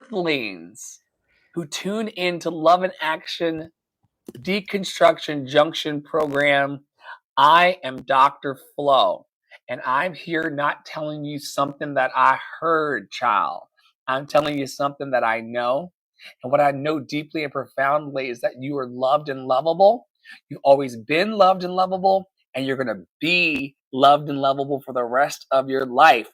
Earthlings who tune in to Love in Action Deconstruction Junction program. I am Dr. Flo, and I'm here not telling you something that I heard, child. I'm telling you something that I know. And what I know deeply and profoundly is that you are loved and lovable. You've always been loved and lovable, and you're going to be loved and lovable for the rest of your life.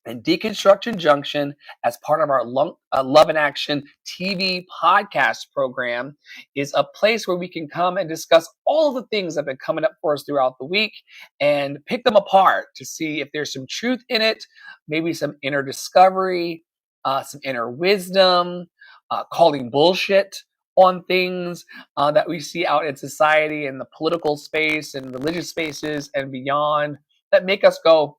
And Deconstruction Junction, as part of our Love in Action TV podcast program, is a place where we can come and discuss all the things that have been coming up for us throughout the week and pick them apart to see if there's some truth in it, maybe some inner discovery, some inner wisdom, calling bullshit on things that we see out in society and the political space and religious spaces and beyond that make us go,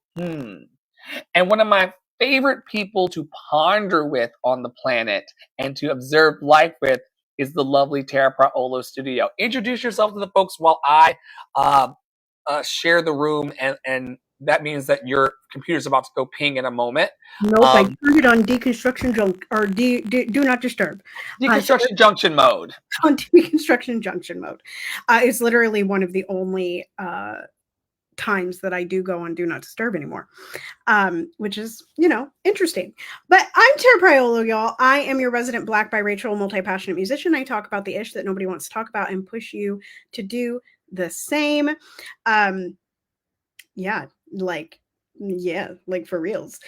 And one of my favorite people to ponder with on the planet and to observe life with is the lovely Tara Praolo Studio. Introduce yourself to the folks while I share the room, and that means that your computer's about to go ping in a moment. Nope, I turned it on deconstruction or do not disturb. Deconstruction junction mode. On deconstruction junction mode. It's literally one of the only times that I do go on do not disturb anymore, which is, interesting. But I'm Tara Priolo, y'all. I am your resident Black biracial multi-passionate musician. I talk about the ish that nobody wants to talk about and push you to do the same. Like for reals.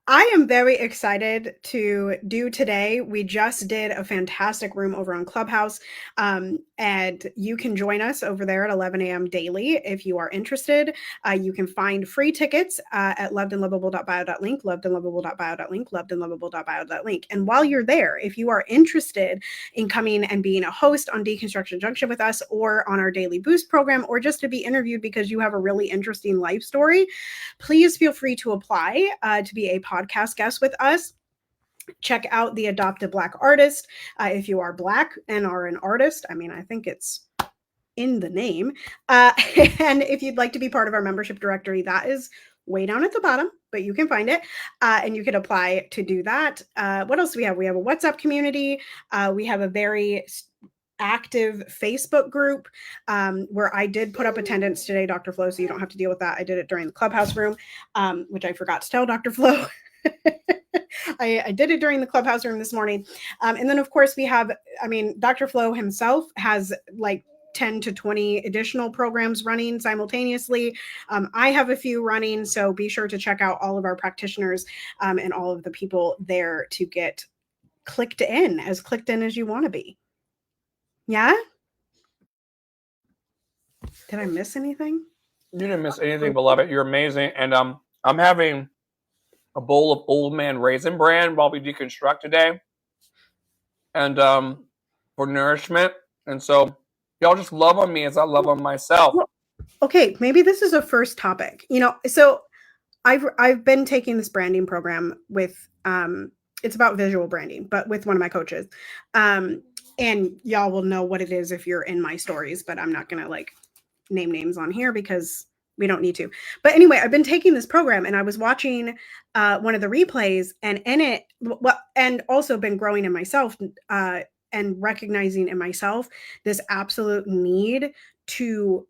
I am very excited to do today. We just did a fantastic room over on Clubhouse, and you can join us over there at 11 a.m. daily if you are interested. You can find free tickets at lovedandlovable.bio.link, lovedandlovable.bio.link, lovedandlovable.bio.link. And while you're there, if you are interested in coming and being a host on Deconstruction Junction with us or on our Daily Boost program, or just to be interviewed because you have a really interesting life story, please feel free to apply to be a podcast guest with us. Check out the Adopt a Black Artist if you are Black and are an artist. I mean, I think it's in the name. And if you'd like to be part of our membership directory, that is way down at the bottom, but you can find it and you can apply to do that. What else do we have? We have a WhatsApp community. We have a very active Facebook group where I did put up attendance today, Dr. Flo, so you don't have to deal with that. I did it during the Clubhouse room, which I forgot to tell Dr. Flo. I did it during the Clubhouse room this morning. And then, of course, we have, Dr. Flo himself has like 10 to 20 additional programs running simultaneously. I have a few running, so be sure to check out all of our practitioners and all of the people there to get clicked in as you want to be. Yeah? Did I miss anything? You didn't miss anything, beloved. You're amazing. And I'm having a bowl of Old Man Raisin Bran while we deconstruct today. And for nourishment. And so y'all just love on me as I love on myself. Well, okay, maybe this is a first topic. So I've been taking this branding program with it's about visual branding, but with one of my coaches. And y'all will know what it is if you're in my stories, but I'm not going to name names on here because we don't need to. But anyway, I've been taking this program and I was watching one of the replays and in it, and also been growing in myself and recognizing in myself this absolute need to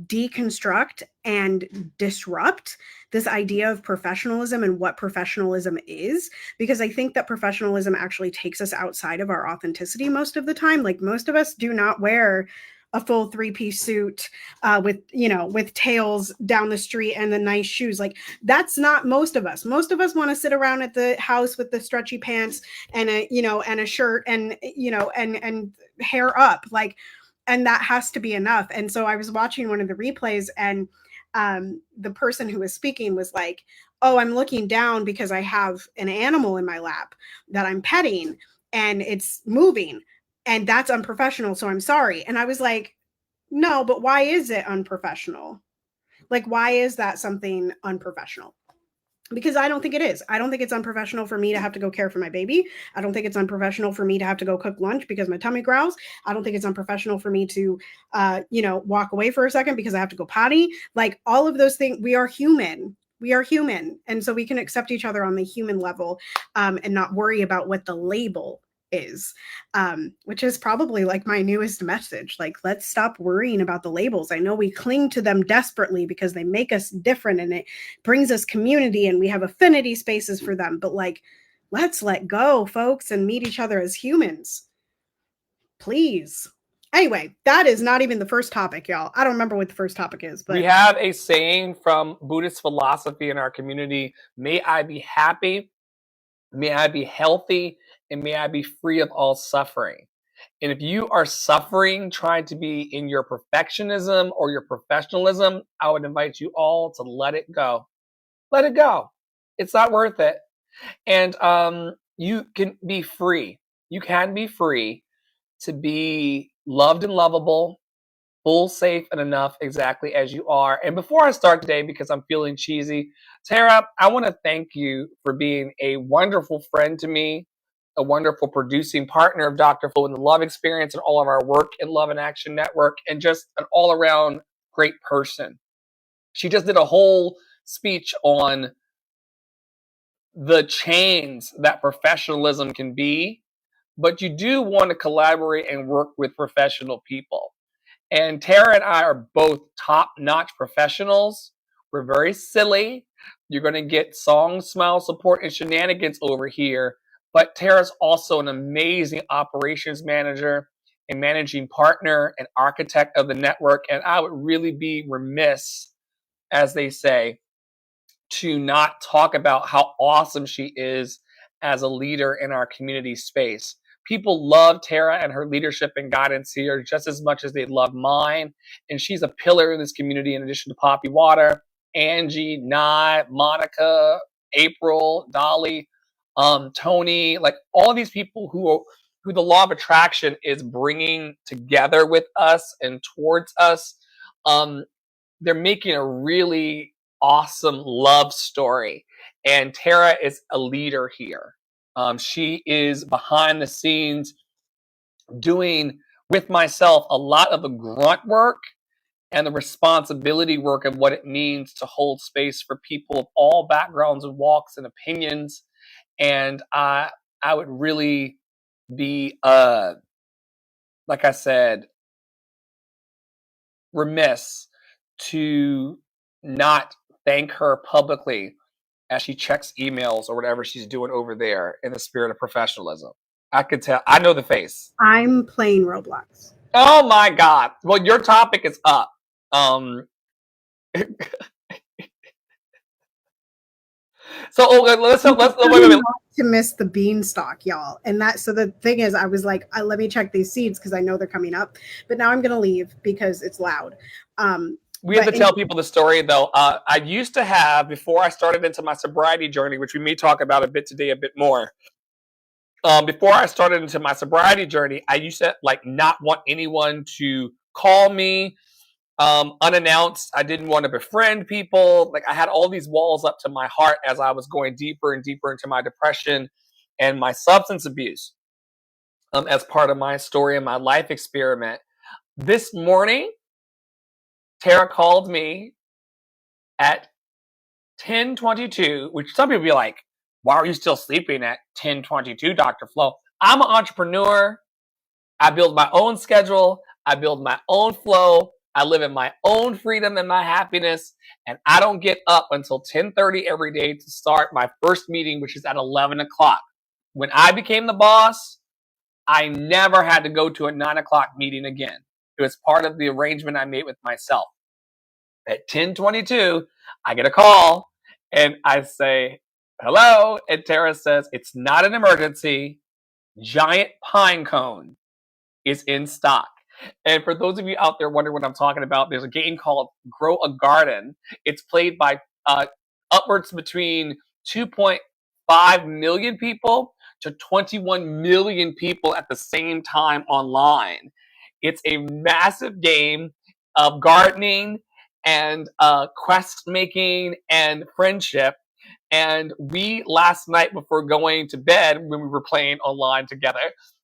deconstruct and disrupt this idea of professionalism and what professionalism is, because I think that professionalism actually takes us outside of our authenticity most of the time. Like, most of us do not wear a full 3-piece suit with tails down the street and the nice shoes. Like, that's not most of us. Most of us want to sit around at the house with the stretchy pants and a shirt and hair up, and that has to be enough. And so I was watching one of the replays, and the person who was speaking was like, oh, I'm looking down because I have an animal in my lap that I'm petting and it's moving, and that's unprofessional. So I'm sorry. And I was like, no, but why is it unprofessional? Like, why is that something unprofessional? Because I don't think it is. I don't think it's unprofessional for me to have to go care for my baby. I don't think it's unprofessional for me to have to go cook lunch because my tummy growls. I don't think it's unprofessional for me to, walk away for a second because I have to go potty. Like, all of those things, we are human. We are human, and so we can accept each other on the human level, and not worry about what the label is, which is probably like my newest message. Like, let's stop worrying about the labels. I know we cling to them desperately because they make us different and it brings us community and we have affinity spaces for them, but like, let's let go, folks, and meet each other as humans, please. Anyway, that is not even the first topic, y'all. I don't remember what the first topic is, but we have a saying from Buddhist philosophy in our community: may I be happy, may I be healthy, and may I be free of all suffering. And if you are suffering trying to be in your perfectionism or your professionalism, I would invite you all to let it go. Let it go. It's not worth it. And you can be free. You can be free to be loved and lovable, full, safe, and enough exactly as you are. And before I start today, because I'm feeling cheesy, Tara, I want to thank you for being a wonderful friend to me, a wonderful producing partner of Dr. Flo in the Love Experience and all of our work in Love and Action Network, and just an all-around great person. She just did a whole speech on the chains that professionalism can be, but you do want to collaborate and work with professional people. And Tara and I are both top-notch professionals. We're very silly. You're going to get song, smile, support, and shenanigans over here. But Tara's also an amazing operations manager, a managing partner, an architect of the network. And I would really be remiss, as they say, to not talk about how awesome she is as a leader in our community space. People love Tara and her leadership and guidance here just as much as they love mine. And she's a pillar in this community in addition to Poppy Water, Angie, Nye, Monica, April, Dolly, Tony, like all these people who the law of attraction is bringing together with us and towards us. They're making a really awesome love story. And Tara is a leader here. She is behind the scenes doing with myself a lot of the grunt work and the responsibility work of what it means to hold space for people of all backgrounds and walks and opinions. And I would really be, like I said, remiss to not thank her publicly as she checks emails or whatever she's doing over there in the spirit of professionalism. I could tell. I know the face. I'm playing Roblox. Oh my God. Well, your topic is up. So let's wait. To miss the beanstalk, y'all. And that, so the thing is, I was like, let me check these seeds because I know they're coming up. But now I'm going to leave because it's loud. We have to tell people the story, though. I used to have, before I started into my sobriety journey, which we may talk about a bit today, a bit more. Before I started into my sobriety journey, I used to like not want anyone to call me unannounced. I didn't want to befriend people. Like I had all these walls up to my heart as I was going deeper and deeper into my depression and my substance abuse as part of my story and my life experiment. This morning, Tara called me at 10:22, which some people be like, why are you still sleeping at 10:22, Dr. Flo? I'm an entrepreneur. I build my own schedule. I build my own flow. I live in my own freedom and my happiness. And I don't get up until 10:30 every day to start my first meeting, which is at 11 o'clock. When I became the boss, I never had to go to a 9 o'clock meeting again. It was part of the arrangement I made with myself. At 10:22, I get a call and I say, hello. And Tara says, it's not an emergency. Giant pine cone is in stock. And for those of you out there wondering what I'm talking about, there's a game called Grow a Garden. It's played by upwards between 2.5 million people to 21 million people at the same time online. It's a massive game of gardening and quest making and friendship. And we last night before going to bed, when we were playing online together,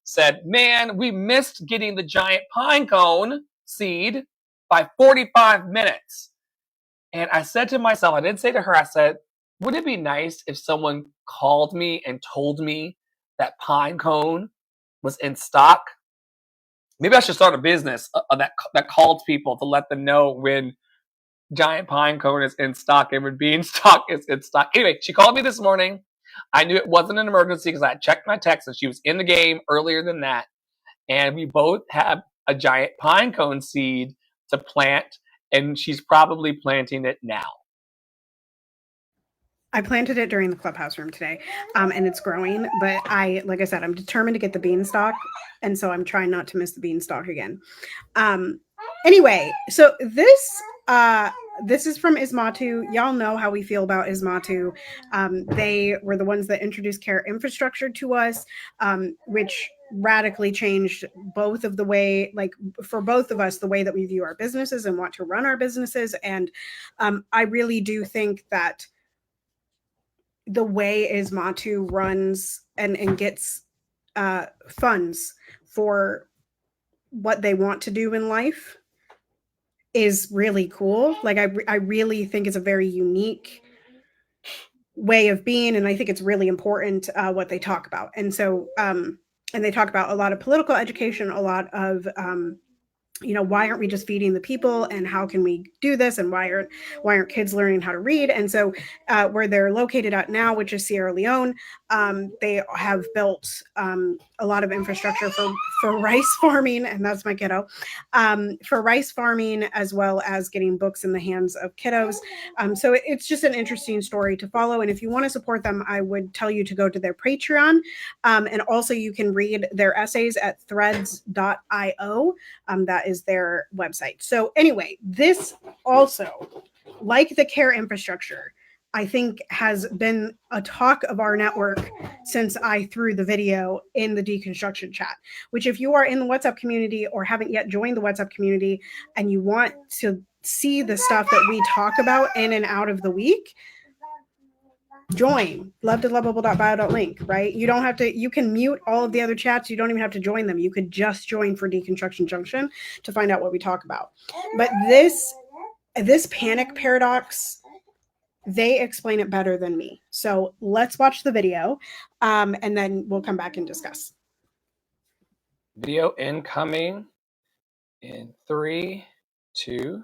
said, man, we missed getting the giant pine cone seed by 45 minutes. And I said to myself, I didn't say to her, I said, would it be nice if someone called me and told me that pine cone was in stock? Maybe I should start a business that calls people to let them know when giant pine cone is in stock and when beanstalk is in stock. Anyway, she called me this morning. I knew it wasn't an emergency because I checked my text and she was in the game earlier than that. And we both have a giant pine cone seed to plant, and she's probably planting it now. I planted it during the clubhouse room today, and it's growing. But like I said, I'm determined to get the beanstalk, and so I'm trying not to miss the beanstalk again. Anyway, so this is from Ismatu. Y'all know how we feel about Ismatu. They were the ones that introduced care infrastructure to us, which radically changed both of the way, like for both of us, the way that we view our businesses and want to run our businesses. And I really do think that the way Ismatu runs and gets funds for what they want to do in life is really cool. Like I really think it's a very unique way of being, and I think it's really important what they talk about. And so and they talk about a lot of political education, a lot of why aren't we just feeding the people, and how can we do this, and why aren't kids learning how to read? And so where they're located at now, which is Sierra Leone, they have built a lot of infrastructure for rice farming, and that's my kiddo, for rice farming, as well as getting books in the hands of kiddos. So it's just an interesting story to follow. And if you want to support them, I would tell you to go to their Patreon. And also you can read their essays at threads.io. That is their website. So anyway, this also, like the care infrastructure, I think has been a talk of our network since I threw the video in the Deconstruction chat, which if you are in the WhatsApp community or haven't yet joined the WhatsApp community and you want to see the stuff that we talk about in and out of the week, join love.lovable.bio.link, right? You don't have to, you can mute all of the other chats. You don't even have to join them. You could just join for Deconstruction Junction to find out what we talk about. But this panic paradox, they explain it better than me. So let's watch the video, and then we'll come back and discuss. Video incoming in 3, 2.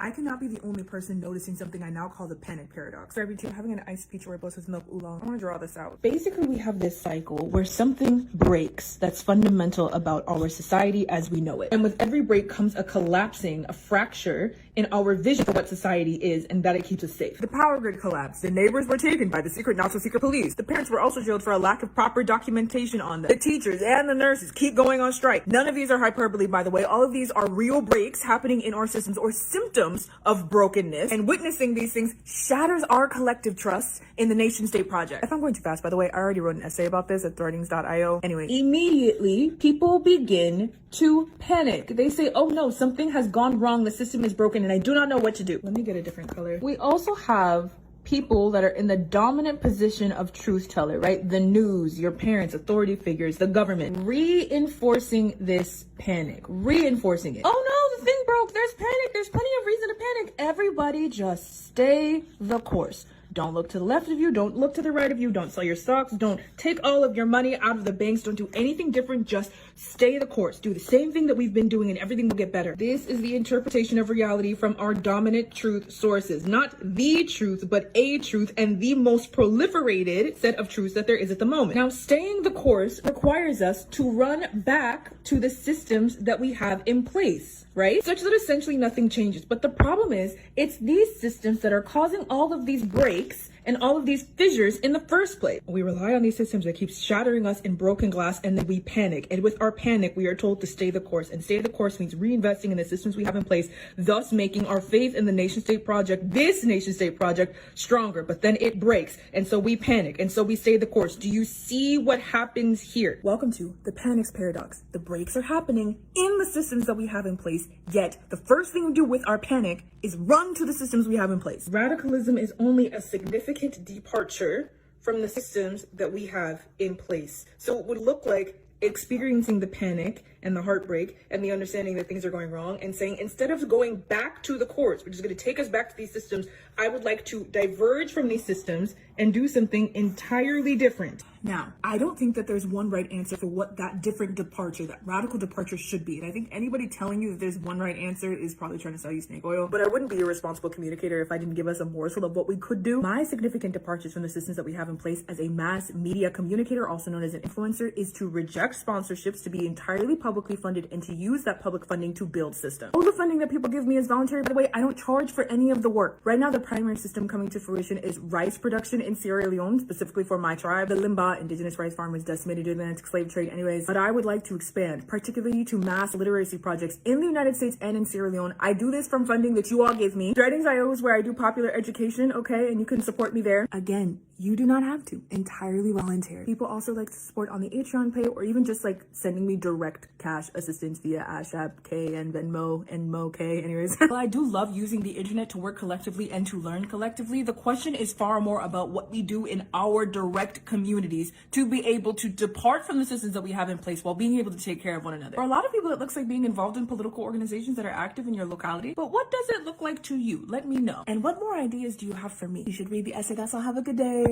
I cannot be the only person noticing something I now call the panic paradox. For every two, having an iced peach Rooibos with milk oolong. I want to draw this out. Basically, we have this cycle where something breaks that's fundamental about our society as we know it. And with every break comes a collapsing, a fracture in our vision for what society is and that it keeps us safe. The power grid collapsed. The neighbors were taken by the secret, not so secret police. The parents were also jailed for a lack of proper documentation on them. The teachers and the nurses keep going on strike. None of these are hyperbole, by the way. All of these are real breaks happening in our systems or symptoms of brokenness, and witnessing these things shatters our collective trust in the nation state project. If I'm going too fast, by the way, I already wrote an essay about this at threadings.io. Anyway, immediately people begin to panic. They say, oh no, something has gone wrong, the system is broken and I do not know what to do. Let me get a different color. We also have people that are in the dominant position of truth teller, right? The news, your parents, authority figures, the government, reinforcing this panic, reinforcing it. Oh no, the thing broke, there's panic, there's plenty of reason to panic. Everybody just stay the course. Don't look to the left of you, don't look to the right of you, don't sell your stocks, don't take all of your money out of the banks, don't do anything different, just stay the course. Do the same thing that we've been doing and everything will get better. This is the interpretation of reality from our dominant truth sources. Not the truth, but a truth and the most proliferated set of truths that there is at the moment. Now, staying the course requires us to run back to the systems that we have in place, right? Such that essentially nothing changes. But the problem is, it's these systems that are causing all of these breaks and all of these fissures in the first place. We rely on these systems that keep shattering us in broken glass, and then we panic. And with our panic, we are told to stay the course. And stay the course means reinvesting in the systems we have in place, thus making our faith in the nation state project, this nation state project, stronger. But then it breaks, and so we panic, and so we stay the course. Do you see what happens here? Welcome to the panic's paradox. The breaks are happening in the systems that we have in place, yet the first thing we do with our panic is run to the systems we have in place. Radicalism is only a significant departure from the systems that we have in place. So it would look like experiencing the panic and the heartbreak and the understanding that things are going wrong, and saying, instead of going back to the courts, which is going to take us back to these systems, I would like to diverge from these systems and do something entirely different. Now, I don't think that there's one right answer for what that different departure, that radical departure should be. And I think anybody telling you that there's one right answer is probably trying to sell you snake oil. But I wouldn't be a responsible communicator if I didn't give us a morsel of what we could do. My significant departures from the systems that we have in place as a mass media communicator, also known as an influencer, is to reject sponsorships, to be entirely publicly funded, and to use that public funding to build systems. All the funding that people give me is voluntary. By the way, I don't charge for any of the work. Right now, the primary system coming to fruition is rice production in Sierra Leone, specifically for my tribe. The Limba indigenous rice farmers decimated the Atlantic slave trade anyways. But I would like to expand, particularly to mass literacy projects in the United States and in Sierra Leone. I do this from funding that you all give me. Dreadings.io is where I do popular education, okay? And you can support me there. Again, you do not have to. Entirely voluntary. People also like to support on the Patreon pay, or even just like sending me direct cash assistance via Cash App, K, and Venmo, and Mo K. Anyways, well, I do love using the internet to work collectively and to learn collectively. The question is far more about what we do in our direct communities to be able to depart from the systems that we have in place while being able to take care of one another. For a lot of people, it looks like being involved in political organizations that are active in your locality. But what does it look like to you? Let me know. And what more ideas do you have for me? You should read the essay. That's all. Have a good day.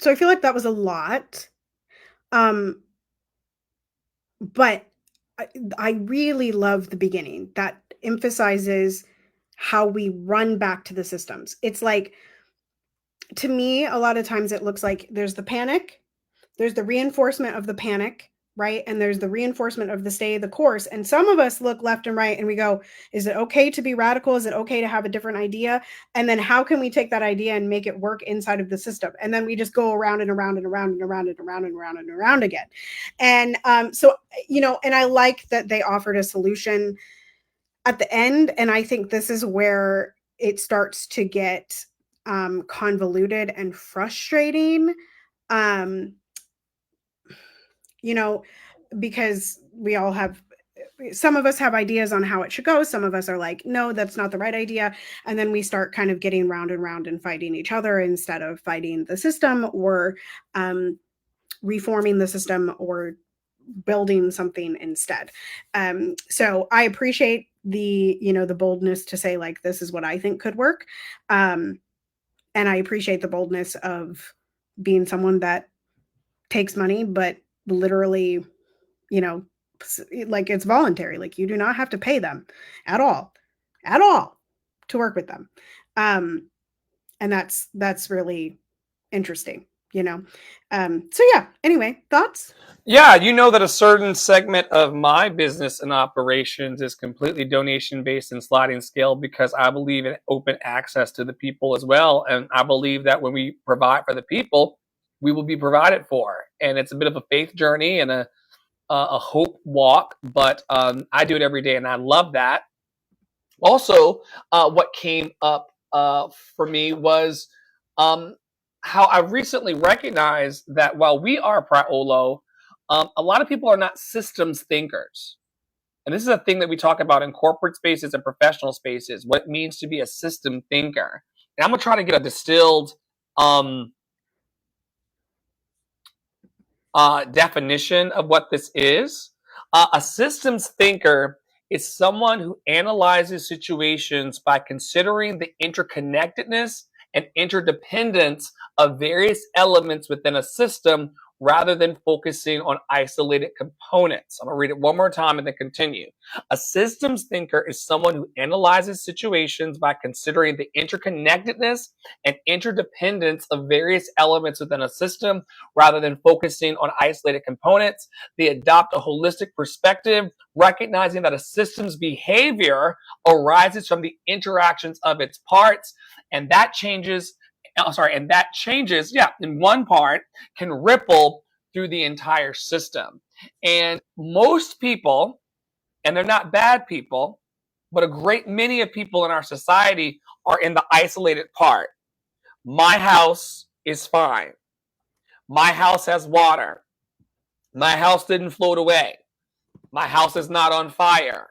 So I feel like that was a lot. But I really love the beginning that emphasizes how we run back to the systems. It's like, to me, a lot of times it looks like there's the panic, there's the reinforcement of the panic, right? And there's the reinforcement of the stay the course. And some of us look left and right and we go, is it okay to be radical? Is it okay to have a different idea? And then how can we take that idea and make it work inside of the system? And then we just go around and around and around and around and around and around and around again. And so, and I like that they offered a solution at the end. And I think this is where it starts to get convoluted and frustrating. Because we all have, some of us have ideas on how it should go. Some of us are like, no, that's not the right idea. And then we start kind of getting round and round and fighting each other instead of fighting the system, or reforming the system, or building something instead. So I appreciate the boldness to say, like, this is what I think could work. And I appreciate the boldness of being someone that takes money, but literally, like, it's voluntary. Like, you do not have to pay them at all to work with them. And that's really interesting, So yeah, anyway, thoughts? Yeah, that a certain segment of my business and operations is completely donation based and sliding scale, because I believe in open access to the people as well. And I believe that when we provide for the people, we will be provided for. And it's a bit of a faith journey and a hope walk, but I do it every day, and I love that. Also, what came up for me was how I recently recognized that while we are Praolo, a lot of people are not systems thinkers. And this is a thing that we talk about in corporate spaces and professional spaces, what it means to be a system thinker. And I'm going to try to get a distilled definition of what this is. A systems thinker is someone who analyzes situations by considering the interconnectedness and interdependence of various elements within a system, rather than focusing on isolated components. I'm going to read it one more time and then continue. A systems thinker is someone who analyzes situations by considering the interconnectedness and interdependence of various elements within a system, rather than focusing on isolated components. They adopt a holistic perspective, recognizing that a system's behavior arises from the interactions of its parts, and that changes, in one part, can ripple through the entire system. And most people, and they're not bad people, but a great many of people in our society are in the isolated part. My house is fine. My house has water. My house didn't float away. My house is not on fire.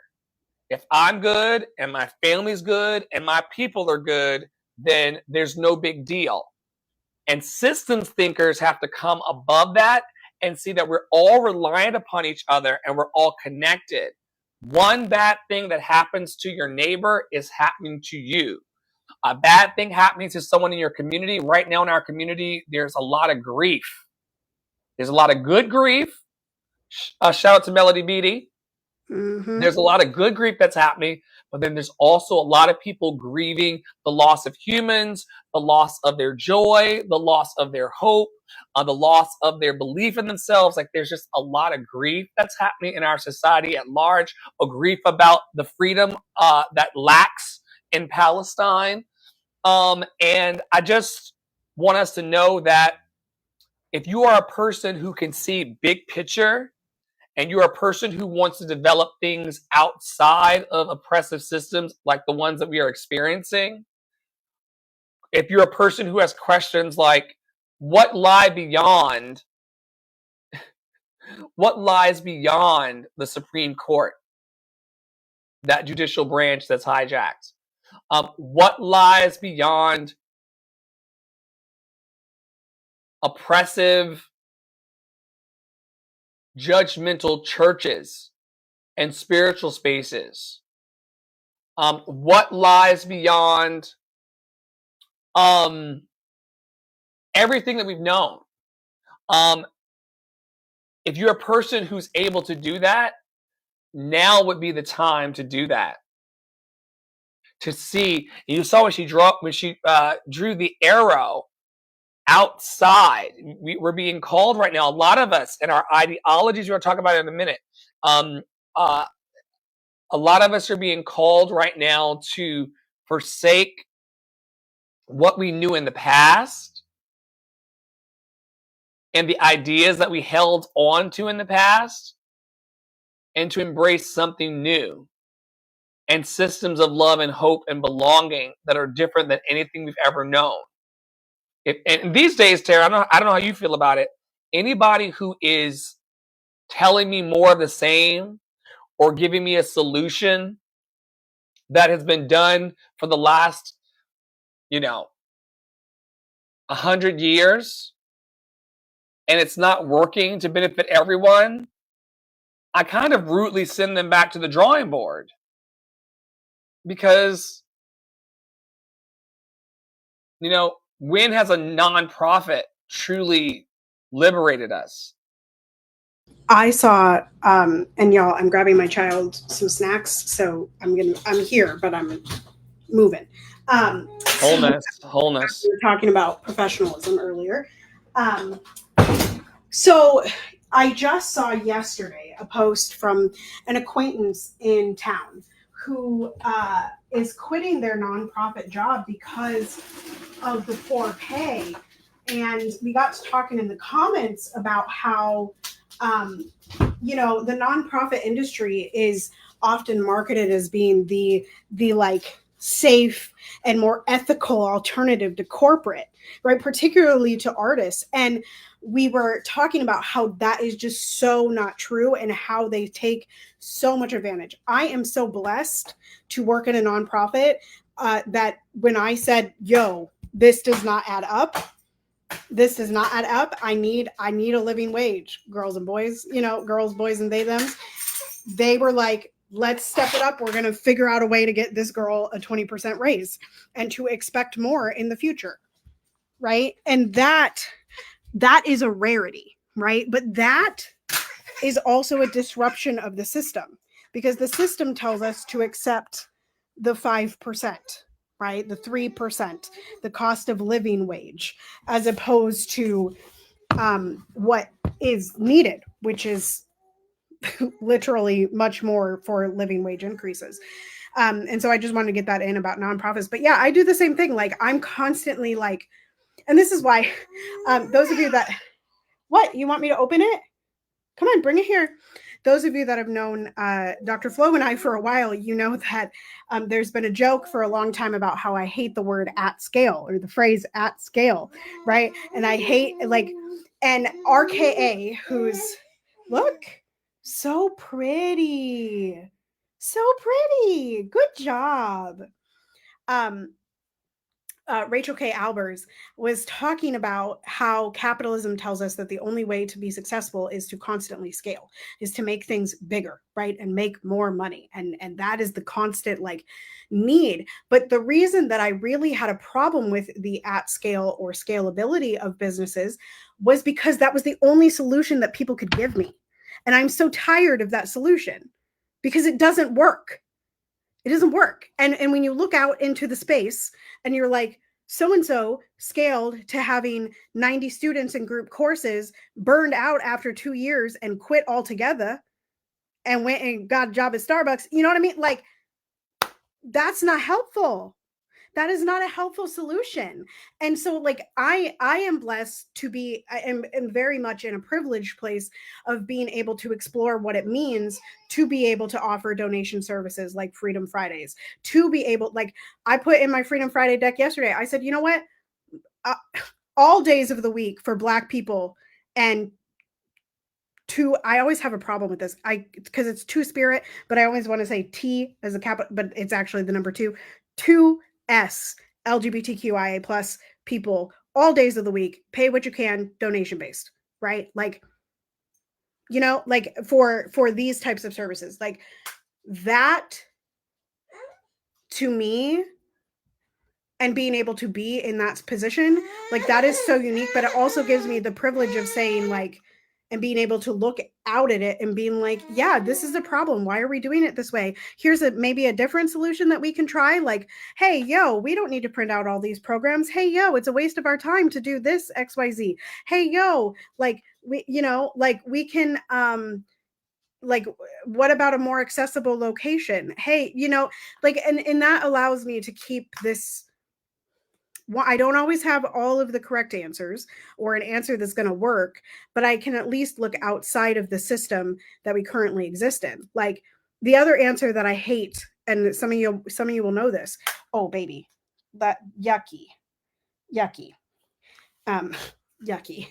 If I'm good and my family's good and my people are good, then there's no big deal. And systems thinkers have to come above that and see that we're all reliant upon each other and we're all connected. One bad thing that happens to your neighbor is happening to you. A bad thing happening to someone in your community. Right now in our community, there's a lot of grief. There's a lot of good grief. Shout out to Melody Beatty. Mm-hmm. There's a lot of good grief that's happening, but then there's also a lot of people grieving the loss of humans, the loss of their joy, the loss of their hope, the loss of their belief in themselves. Like there's just a lot of grief that's happening in our society at large, a grief about the freedom that lacks in Palestine. And I just want us to know that if you are a person who can see big picture, and you're a person who wants to develop things outside of oppressive systems like the ones that we are experiencing, if you're a person who has questions like, what lies beyond the Supreme Court, that judicial branch that's hijacked? What lies beyond oppressive, judgmental churches and spiritual spaces? What lies beyond everything that we've known? If you're a person who's able to do that, now would be the time to do that. To see, you saw when she drew the arrow outside. We're being called right now. A lot of us and our ideologies, we're going to talk about it in a minute. A lot of us are being called right now to forsake what we knew in the past and the ideas that we held on to in the past, and to embrace something new and systems of love and hope and belonging that are different than anything we've ever known. And these days, Tara, I don't know how you feel about it. Anybody who is telling me more of the same or giving me a solution that has been done for the last, 100 years, and it's not working to benefit everyone, I kind of rudely send them back to the drawing board. Because, when has a nonprofit truly liberated us? I saw, and y'all, I'm grabbing my child some snacks, so I'm here, but I'm moving. Wholeness. We were talking about professionalism earlier. So I just saw yesterday a post from an acquaintance in town who is quitting their nonprofit job because of the poor pay. And we got to talking in the comments about how, the nonprofit industry is often marketed as being the like safe and more ethical alternative to corporate, right? Particularly to artists. And we were talking about how that is just so not true and how they take so much advantage. I am so blessed to work in a nonprofit that when I said, yo, this does not add up. This does not add up. I need a living wage, girls and boys, girls, boys, and they, them. They were like, let's step it up. We're going to figure out a way to get this girl a 20% raise and to expect more in the future. Right. And that is a rarity, right? But that is also a disruption of the system, because the system tells us to accept the 5%, right? The 3%, the cost of living wage, as opposed to what is needed, which is literally much more for living wage increases. And so I just wanted to get that in about nonprofits. But yeah, I do the same thing. Like, I'm constantly like, and this is why those of you that, what, you want me to open it? Come on, bring it here. Those of you that have known Dr. Flo and I for a while, you know that there's been a joke for a long time about how I hate the word at scale, or the phrase at scale, right? And I hate, and RKA, who's, look, so pretty. So pretty. Good job. Rachel K. Albers was talking about how capitalism tells us that the only way to be successful is to constantly scale, is to make things bigger, right? And make more money. And that is the constant like need. But the reason that I really had a problem with the at scale or scalability of businesses was because that was the only solution that people could give me. And I'm so tired of that solution because it doesn't work. It doesn't work. And when you look out into the space and you're like, so-and-so scaled to having 90 students in group courses, burned out after 2 years and quit altogether and went and got a job at Starbucks. You know what I mean? Like, that's not helpful. That is not a helpful solution. And so like I am blessed to be, I am very much in a privileged place of being able to explore what it means to be able to offer donation services like Freedom Fridays, to be able, like I put in my Freedom Friday deck yesterday, I said, you know what, all days of the week for Black people, and I always have a problem with this, because it's Two Spirit, but I always want to say T as a capital, but it's actually the number 2S LGBTQIA plus people all days of the week, pay what you can, donation based, right? Like, you know, like for these types of services, like that to me, and being able to be in that position, like that is so unique, but it also gives me the privilege of saying like, and being able to look out at it and being like, yeah, this is a problem. Why are we doing it this way? Here's maybe a different solution that we can try. Like, hey, yo, we don't need to print out all these programs. Hey, yo, it's a waste of our time to do this XYZ. Hey, yo, like we, you know, like we can, like, what about a more accessible location? Hey, you know, like, and that allows me to keep this. Well, I don't always have all of the correct answers or an answer that's going to work, but I can at least look outside of the system that we currently exist in. Like the other answer that I hate, and some of you will know this. Oh, baby, that yucky, um, yucky.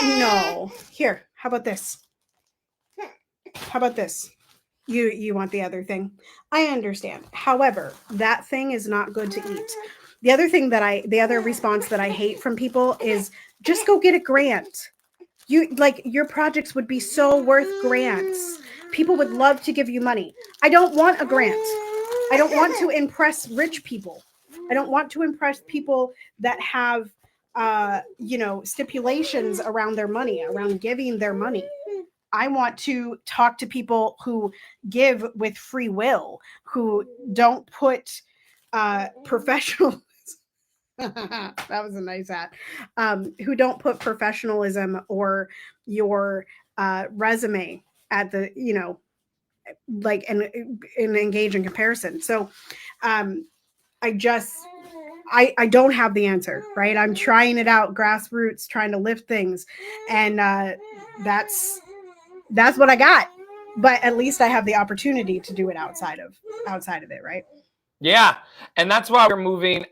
No, here. How about this? How about this? You want the other thing? I understand. However, that thing is not good to eat. The other response that I hate from people is just go get a grant. You like your projects would be so worth grants. People would love to give you money. I don't want a grant. I don't want to impress rich people. I don't want to impress people that have stipulations around their money, around giving their money. I want to talk to people who give with free will, who don't put professional. That was a nice ad. Who don't put professionalism or your resume at the, like, and engage in comparison. So I don't have the answer, right? I'm trying it out, grassroots, trying to lift things. And that's what I got. But at least I have the opportunity to do it outside of it, right? Yeah, and that's why we're moving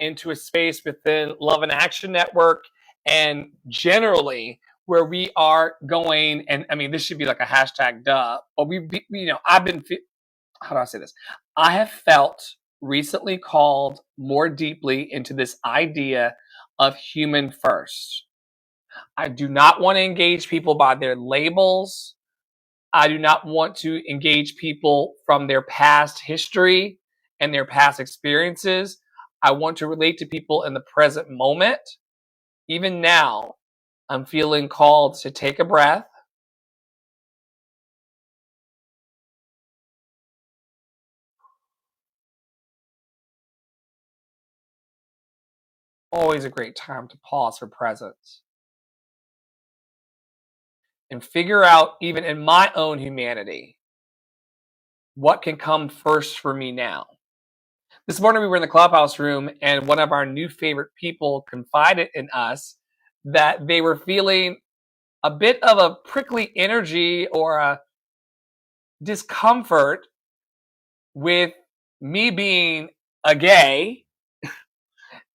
into a space within Love and Action Network, and generally where we are going. And I mean, this should be like a hashtag duh. But I've been, how do I say this? I have felt recently called more deeply into this idea of human first. I do not want to engage people by their labels. I do not want to engage people from their past history and their past experiences. I want to relate to people in the present moment. Even now, I'm feeling called to take a breath, always a great time to pause for presence, and figure out, even in my own humanity, what can come first for me now. This morning we were in the clubhouse room, and one of our new favorite people confided in us that they were feeling a bit of a prickly energy or a discomfort with me being a gay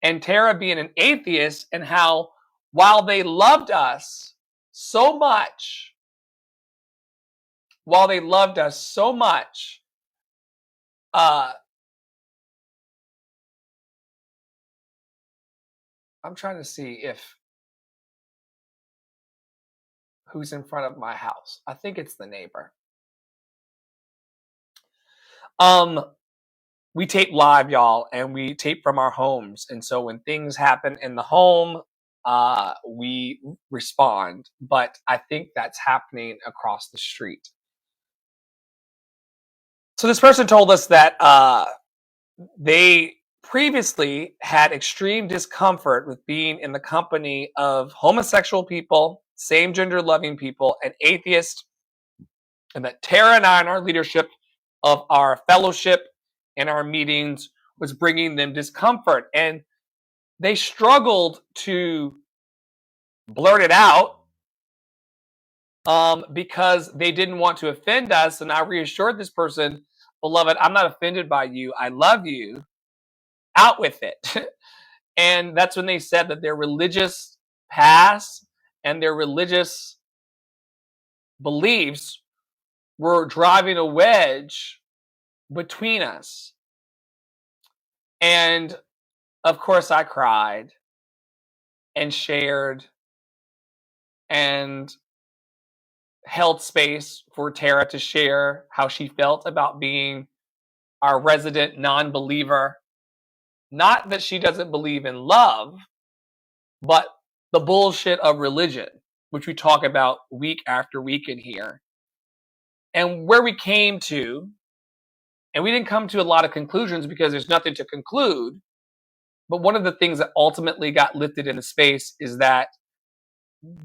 and Tara being an atheist, and how while they loved us so much, I'm trying to see who's in front of my house. I think it's the neighbor. We tape live, y'all, and we tape from our homes. And so when things happen in the home, we respond. But I think that's happening across the street. So this person told us that they previously had extreme discomfort with being in the company of homosexual people, same gender loving people, and atheists, and that Tara and I, in our leadership of our fellowship and our meetings, was bringing them discomfort. And they struggled to blurt it out because they didn't want to offend us. And I reassured this person, beloved, I'm not offended by you. I love you. Out with it. And that's when they said that their religious past and their religious beliefs were driving a wedge between us. And of course, I cried and shared and held space for Tara to share how she felt about being our resident non-believer. Not that she doesn't believe in love, but the bullshit of religion, which we talk about week after week in here. And where we came to, and we didn't come to a lot of conclusions because there's nothing to conclude, but one of the things that ultimately got lifted in the space is that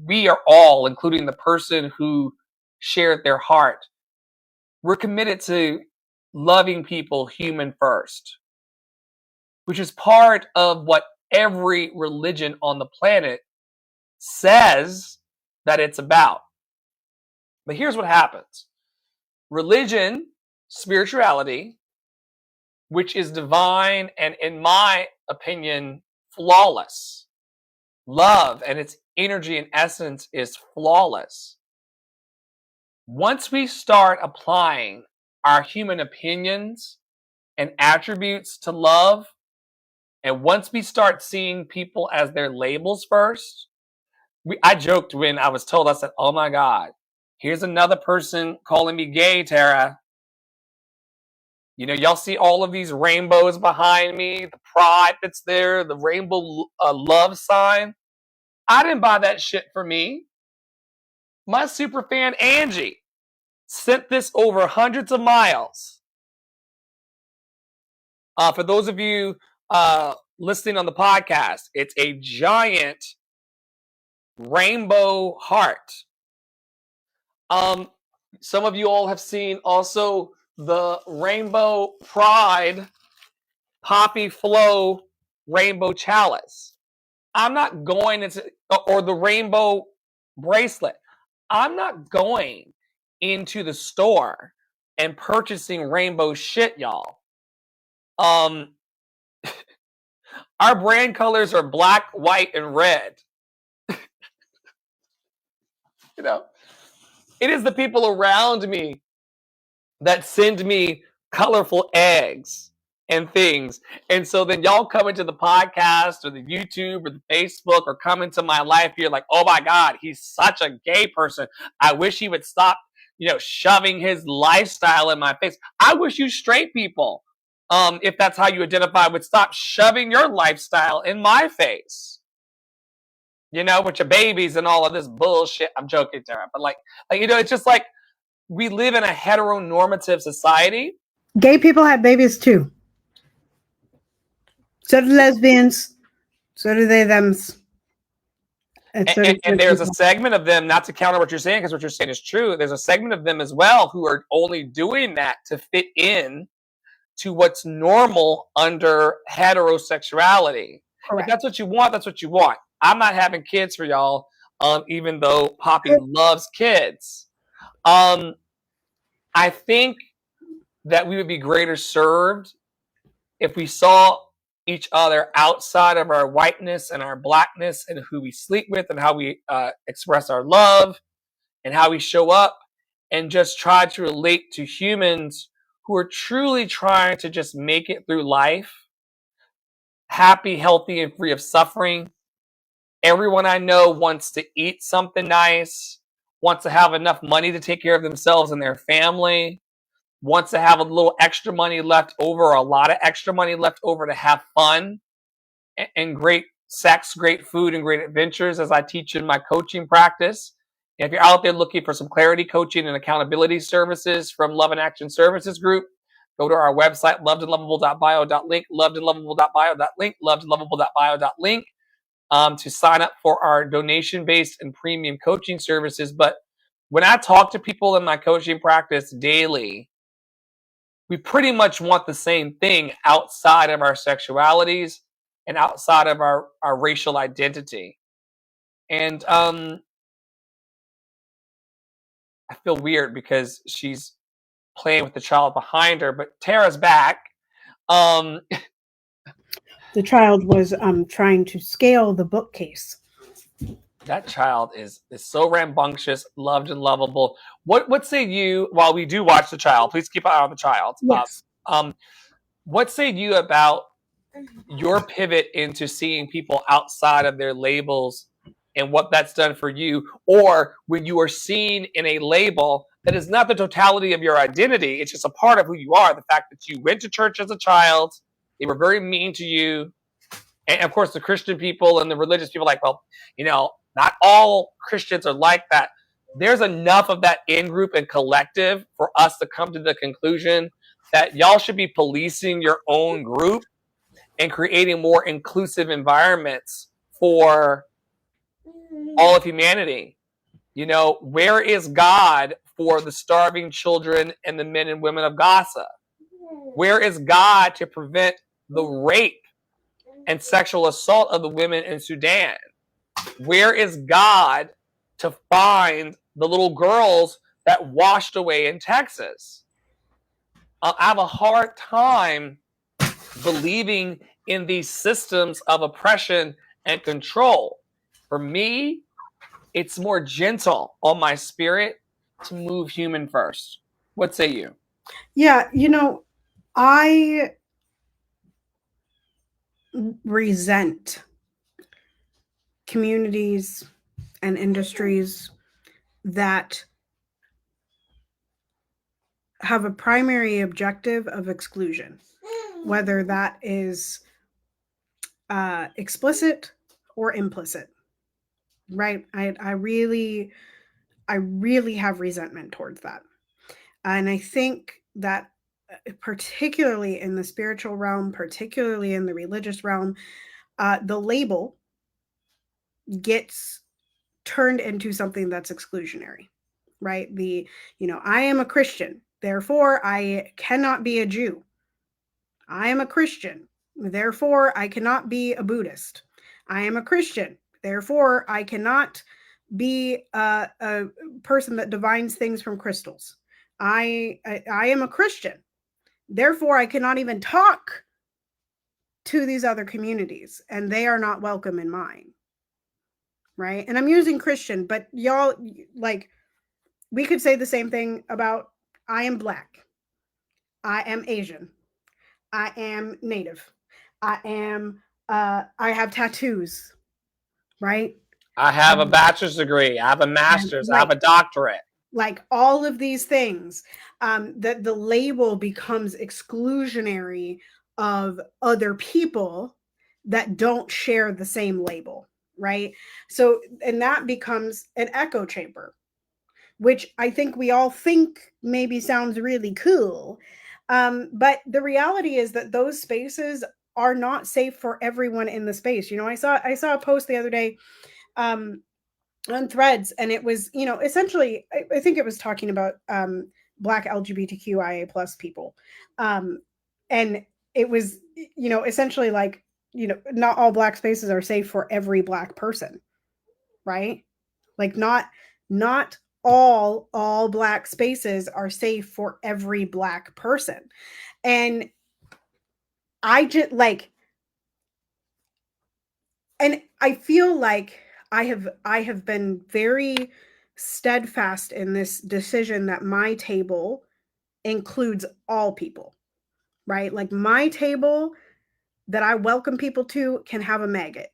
we are all, including the person who shared their heart, we're committed to loving people human first, which is part of what every religion on the planet says that it's about. But here's what happens. Religion, spirituality, which is divine and, in my opinion, flawless. Love and its energy and essence is flawless. Once we start applying our human opinions and attributes to love, and once we start seeing people as their labels first, I joked when I was told, I said, oh my God, here's another person calling me gay, Tara. You know, y'all see all of these rainbows behind me, the pride that's there, the rainbow love sign. I didn't buy that shit for me. My super fan Angie sent this over hundreds of miles. For those of you listening on the podcast, it's a giant rainbow heart. Some of you all have seen also the Rainbow Pride Poppy Flow Rainbow Chalice. I'm not going into, or the rainbow bracelet. I'm not going into the store and purchasing rainbow shit, y'all. Our brand colors are black, white, and red. You know, it is the people around me that send me colorful eggs and things. And so then y'all come into the podcast or the YouTube or the Facebook or come into my life. You're like, oh my God, he's such a gay person. I wish he would stop, shoving his lifestyle in my face. I wish you straight people, if that's how you identify, would stop shoving your lifestyle in my face. With your babies and all of this bullshit. I'm joking, Tara. But it's just like, we live in a heteronormative society. Gay people have babies too. So do lesbians. So do they, thems. And there's a segment of them, not to counter what you're saying, because what you're saying is true. There's a segment of them as well who are only doing that to fit in to what's normal under heterosexuality. Correct. If that's what you want, that's what you want. I'm not having kids for y'all, even though Poppy loves kids. I think that we would be greater served if we saw each other outside of our whiteness and our blackness and who we sleep with and how we express our love and how we show up, and just try to relate to humans who are truly trying to just make it through life, happy, healthy, and free of suffering, everyone I know wants to eat something nice, wants to have enough money to take care of themselves and their family, wants to have a little extra money left over, a lot of extra money left over to have fun and great sex, great food, and great adventures, as I teach in my coaching practice. If you're out there looking for some clarity coaching and accountability services from Love and Action Services Group, go to our website, lovedandlovable.bio.link, lovedandlovable.bio.link, lovedandlovable.bio.link, to sign up for our donation-based and premium coaching services. But when I talk to people in my coaching practice daily, we pretty much want the same thing outside of our sexualities and outside of our racial identity. And I feel weird because she's playing with the child behind her, but Tara's back. The child was trying to scale the bookcase. That child is so rambunctious, loved and lovable. What say you, while we do watch the child, please keep an eye on the child. Yes. What say you about your pivot into seeing people outside of their labels and what that's done for you, or when you are seen in a label that is not the totality of your identity, it's just a part of who you are, the fact that you went to church as a child, they were very mean to you, and of course the Christian people and the religious people are like, well, not all Christians are like that. There's enough of that in-group and collective for us to come to the conclusion that y'all should be policing your own group and creating more inclusive environments for all of humanity. Where is God for the starving children and the men and women of Gaza? Where is God to prevent the rape and sexual assault of the women in Sudan? Where is God to find the little girls that washed away in Texas? I have a hard time believing in these systems of oppression and control. For me, it's more gentle on my spirit to move human first. What say you? Yeah, I resent communities and industries that have a primary objective of exclusion, whether that is explicit or implicit, right? I really have resentment towards that. And I think that particularly in the spiritual realm, particularly in the religious realm, the label gets turned into something that's exclusionary, right? I am a Christian, therefore I cannot be a Jew. I am a Christian, therefore I cannot be a Buddhist. I am a Christian, therefore I cannot be a person that divines things from crystals. I am a Christian, therefore I cannot even talk to these other communities, and they are not welcome in mine. Right? And I'm using Christian, but y'all, like, we could say the same thing about I am Black, I am Asian, I am Native, I have tattoos, right? I have a bachelor's degree, I have a master's, I have a doctorate. Like all of these things, that the label becomes exclusionary of other people that don't share the same label, right? So, and that becomes an echo chamber, which I think we all think maybe sounds really cool. But the reality is that those spaces are not safe for everyone in the space. I saw a post the other day, on Threads, and it was, essentially, I think it was talking about Black LGBTQIA plus people, and it was, essentially like, not all Black spaces are safe for every Black person, right? Like not all Black spaces are safe for every Black person, and I just like, and I feel like I have been very steadfast in this decision that my table includes all people, right? Like my table that I welcome people to can have a maggot.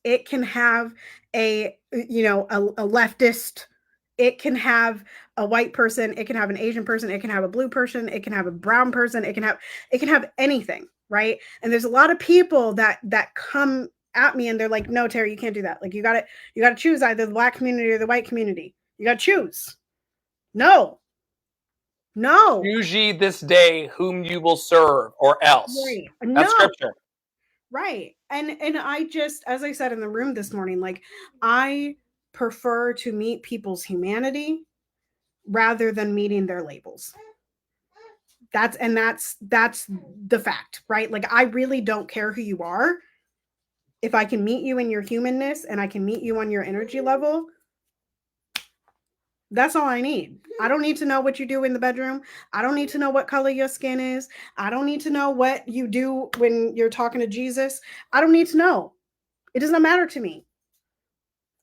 It can have a leftist. It can have a white person. It can have an Asian person. It can have a blue person. It can have a brown person. It can have anything, right? And there's a lot of people that come at me and they're like, no, Terry, you can't do that. Like you gotta choose either the black community or the white community. You gotta choose. No. Choose ye this day whom you will serve, or else. Right. That's scripture. Right. And I just, as I said in the room this morning, like I prefer to meet people's humanity rather than meeting their labels. That's the fact, right? Like I really don't care who you are. If I can meet you in your humanness and I can meet you on your energy level, that's all I need. I don't need to know what you do in the bedroom. I don't need to know what color your skin is. I don't need to know what you do when you're talking to Jesus. I don't need to know. It does not matter to me.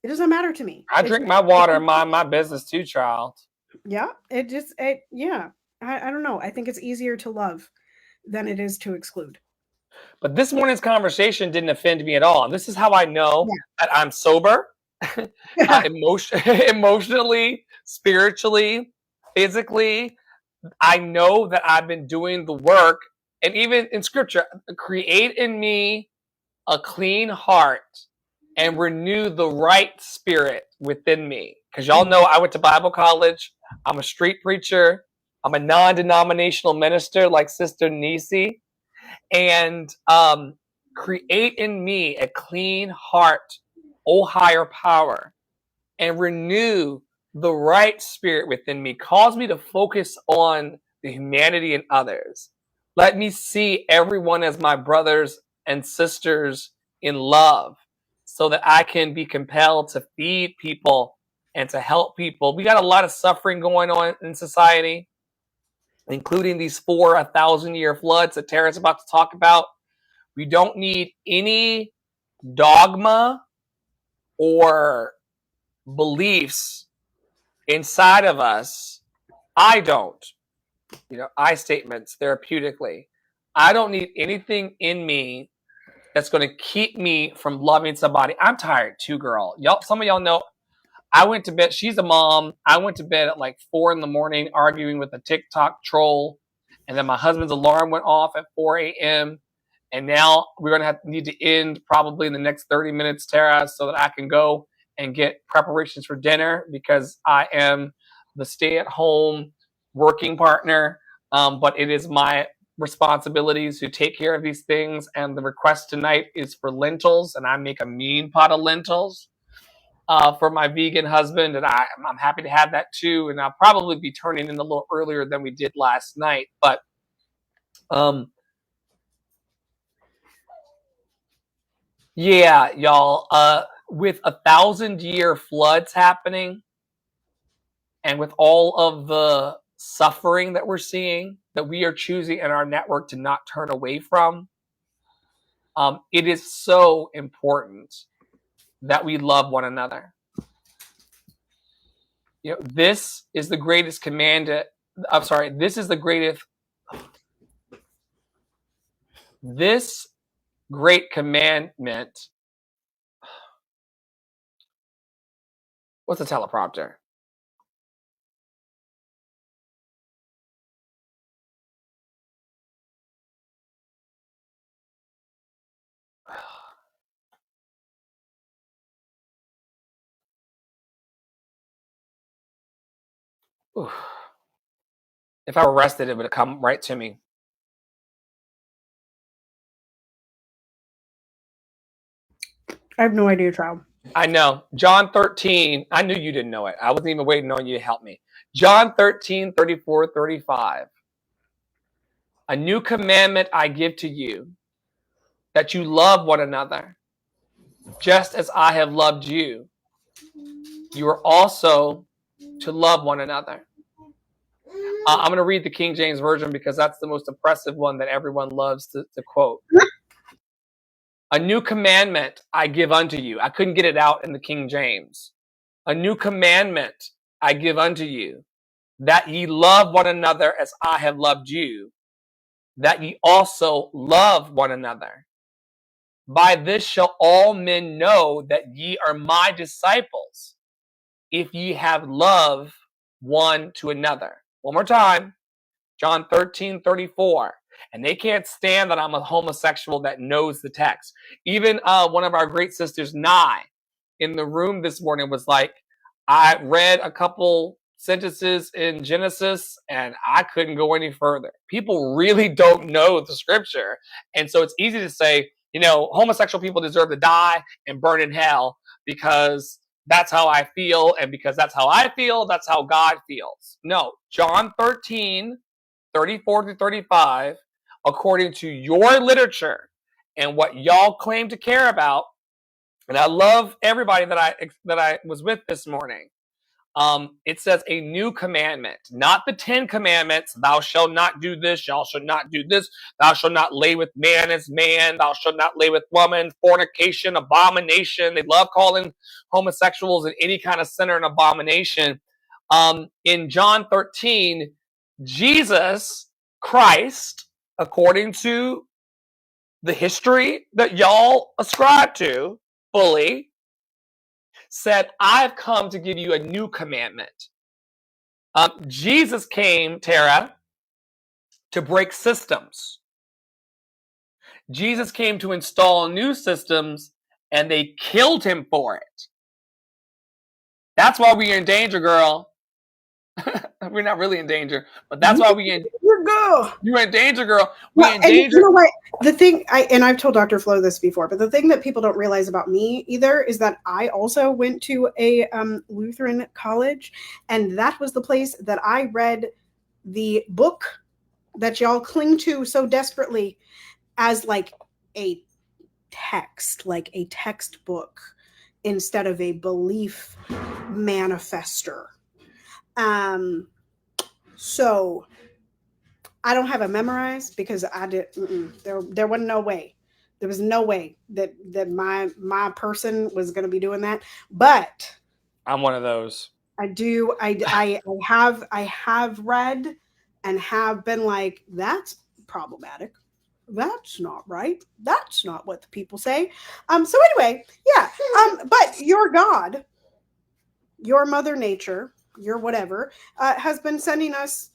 It does not matter to me. I drink my water and mind my business too, child. Yeah. I don't know. I think it's easier to love than it is to exclude. But this morning's conversation didn't offend me at all. And this is how I know that I'm sober, emotionally, spiritually, physically. I know that I've been doing the work. And even in scripture, create in me a clean heart and renew the right spirit within me. Because y'all know I went to Bible college. I'm a street preacher. I'm a non-denominational minister like Sister Nisi. And create in me a clean heart, O higher power, and renew the right spirit within me. Cause me to focus on the humanity in others. Let me see everyone as my brothers and sisters in love so that I can be compelled to feed people and to help people. We got a lot of suffering going on in society, including these 4 1,000-year floods that Tara's about to talk about. We don't need any dogma or beliefs inside of us. I don't. I statements therapeutically. I don't need anything in me that's going to keep me from loving somebody. I'm tired too, girl. Some of y'all know I went to bed. She's a mom. I went to bed at like 4 a.m. arguing with a TikTok troll. And then my husband's alarm went off at 4 a.m. And now we're going to need to end probably in the next 30 minutes, Tara, so that I can go and get preparations for dinner because I am the stay-at-home working partner. But it is my responsibilities to take care of these things. And the request tonight is for lentils, and I make a mean pot of lentils for my vegan husband, and I'm happy to have that too. And I'll probably be turning in a little earlier than we did last night. But yeah, y'all, with 1,000-year floods happening and with all of the suffering that we're seeing, that we are choosing in our network to not turn away from, it is so important that we love one another. This is the greatest commandment. I'm sorry, this is the greatest. This great commandment. What's a teleprompter? Oof. If I were arrested, it would have come right to me. I have no idea, child. I know. John 13. I knew you didn't know it. I wasn't even waiting on you to help me. John 13, 34, 35. A new commandment I give to you, that you love one another, just as I have loved you. You are also to love one another. I'm going to read the King James Version because that's the most oppressive one that everyone loves to quote. A new commandment I give unto you. I couldn't get it out in the King James. A new commandment I give unto you, that ye love one another as I have loved you, that ye also love one another. By this shall all men know that ye are my disciples, if ye have love one to another. One more time, John 13:34. And they can't stand that I'm a homosexual that knows the text. Even one of our great sisters, Nye, in the room this morning was like, I read a couple sentences in Genesis and I couldn't go any further. People really don't know the scripture. And so it's easy to say, homosexual people deserve to die and burn in hell because that's how I feel. And because that's how I feel, that's how God feels. No, John 13:34-35, according to your literature and what y'all claim to care about. And I love everybody that I was with this morning. It says a new commandment, not the 10 commandments. Thou shalt not do this. Thou shalt not do this. Thou shalt not lay with man as man. Thou shalt not lay with woman. Fornication, abomination. They love calling homosexuals and any kind of sinner an abomination. In John 13, Jesus Christ, according to the history that y'all ascribe to fully, said, I've come to give you a new commandment. Jesus came, Tara, to break systems. Jesus came to install new systems, and they killed him for it. That's why we're in danger, girl. We're not really in danger, but that's why you're in danger, girl. We're in danger. You know what? The thing, I've told Dr. Flo this before, but the thing that people don't realize about me either is that I also went to a Lutheran college, and that was the place that I read the book that y'all cling to so desperately as like a text, like a textbook instead of a belief manifester. So I don't have it memorized because I did. There wasn't no way. There was no way that my person was going to be doing that. But I'm one of those. I do. I have read and have been like, that's problematic. That's not right. That's not what the people say. So anyway, yeah. But your God, your Mother Nature, your whatever, has been sending us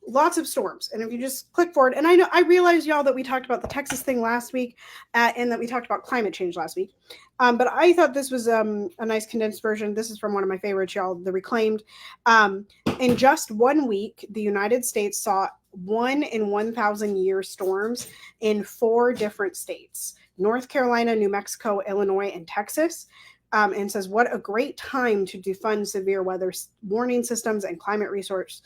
lots of storms. And if you just click forward, and I realize, y'all, that we talked about the Texas thing last week, and that we talked about climate change last week. But I thought this was a nice condensed version. This is from one of my favorites, y'all, The Reclaimed. In just 1 week, the United States saw 1 in 1,000 year storms in 4 different states: North Carolina, New Mexico, Illinois, and Texas. And says, what a great time to defund severe weather warning systems and climate research,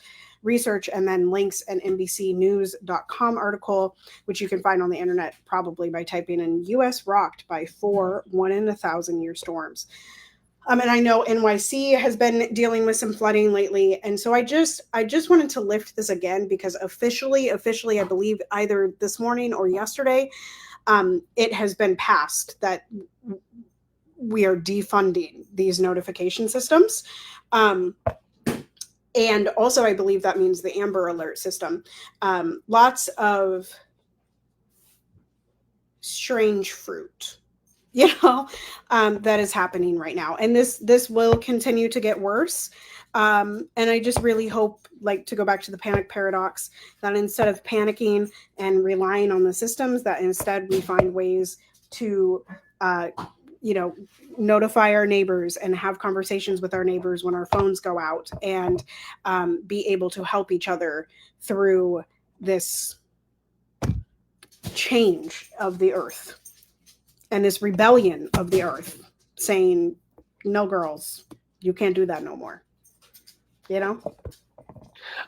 and then links an NBCnews.com article, which you can find on the internet probably by typing in US rocked by 4 1 in 1,000 year storms. And I know NYC has been dealing with some flooding lately. And so I just wanted to lift this again because officially, I believe either this morning or yesterday, it has been passed that we are defunding these notification systems. And also, I believe that means the Amber Alert system. Lots of strange fruit, that is happening right now. And this will continue to get worse. And I just really hope, like, to go back to the panic paradox, that instead of panicking and relying on the systems, that instead we find ways to notify our neighbors and have conversations with our neighbors when our phones go out, and be able to help each other through this change of the earth and this rebellion of the earth, saying, no, girls, you can't do that no more.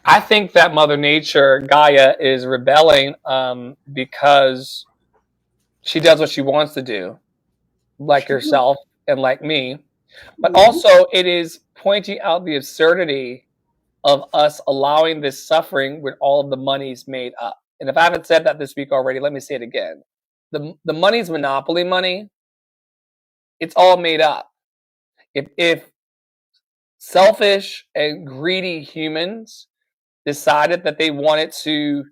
I think that Mother Nature, Gaia, is rebelling because she does what she wants to do, like yourself and like me. But also it is pointing out the absurdity of us allowing this suffering when all of the money's made up. And if I haven't said that this week already, let me say it again. The money's monopoly money. It's all made up. If selfish and greedy humans decided that they wanted to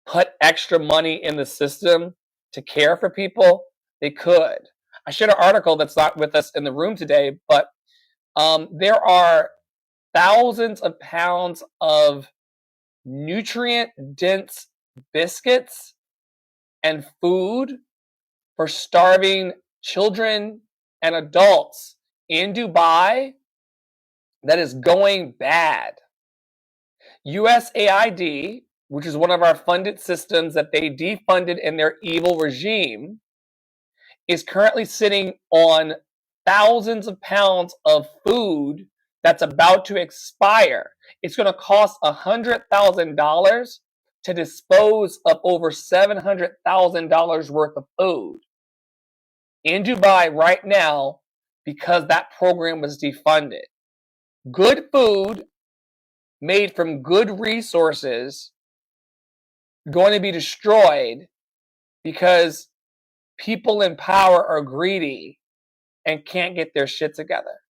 put extra money in the system to care for people, they could. I shared an article that's not with us in the room today, but there are thousands of pounds of nutrient-dense biscuits and food for starving children and adults in Dubai that is going bad. USAID, which is one of our funded systems that they defunded in their evil regime, is currently sitting on thousands of pounds of food that's about to expire. It's going to cost $100,000 to dispose of over $700,000 worth of food in Dubai right now because that program was defunded. Good food made from good resources going to be destroyed because people in power are greedy and can't get their shit together.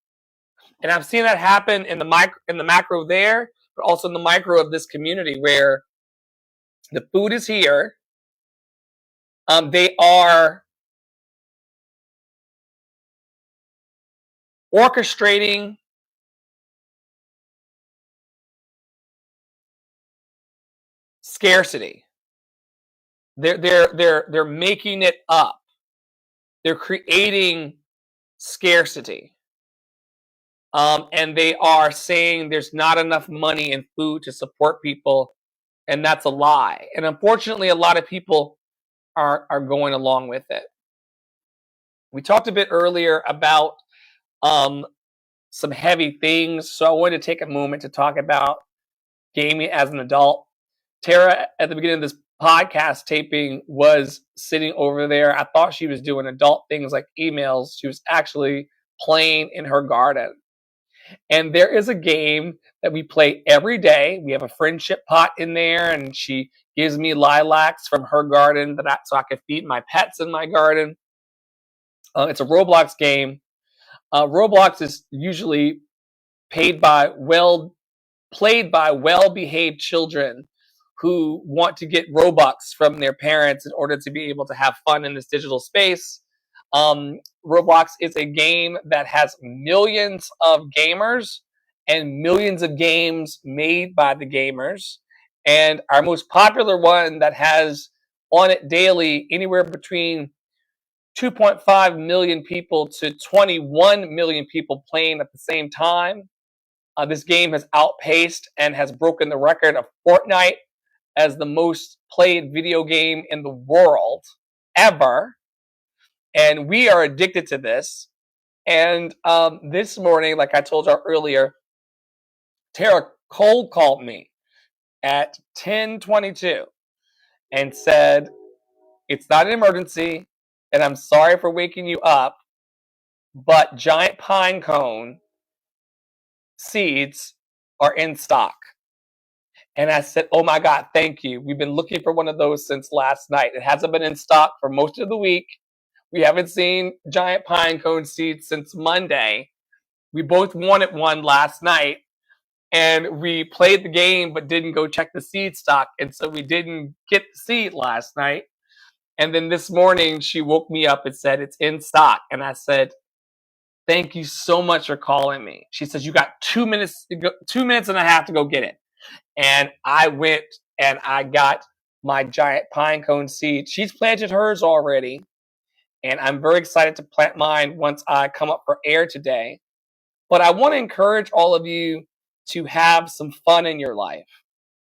And I've seen that happen in the macro there, but also in the micro of this community where the food is here. They are orchestrating scarcity. They're making it up. They're creating scarcity. And they are saying there's not enough money in food to support people, and that's a lie. And unfortunately, a lot of people are going along with it. We talked a bit earlier about some heavy things, so I wanted to take a moment to talk about gaming as an adult. Tara, at the beginning of this podcast taping, was sitting over there. I thought she was doing adult things like emails. She was actually playing in her garden. And there is a game that we play every day. We have a friendship pot in there, and she gives me lilacs from her garden so I can feed my pets in my garden. It's a Roblox game. Roblox is usually played by well-behaved children who want to get Robux from their parents in order to be able to have fun in this digital space. Roblox is a game that has millions of gamers and millions of games made by the gamers. And our most popular one that has on it daily anywhere between 2.5 million people to 21 million people playing at the same time. This game has outpaced and has broken the record of Fortnite as the most played video game in the world ever. And we are addicted to this. And this morning, like I told you earlier, Tara cold called me at 10:22 and said, "It's not an emergency, and I'm sorry for waking you up, but giant pine cone seeds are in stock." And I said, "Oh my God, thank you. We've been looking for one of those since last night. It hasn't been in stock for most of the week. We haven't seen giant pine cone seeds since Monday. We both wanted one last night, and we played the game but didn't go check the seed stock, and so we didn't get the seed last night. And then this morning, she woke me up and said, it's in stock." And I said, "Thank you so much for calling me." She says, "You got 2 minutes, 2 minutes and a half to go get it." And I went and I got my giant pine cone seed. She's planted hers already, and I'm very excited to plant mine once I come up for air today. But I want to encourage all of you to have some fun in your life,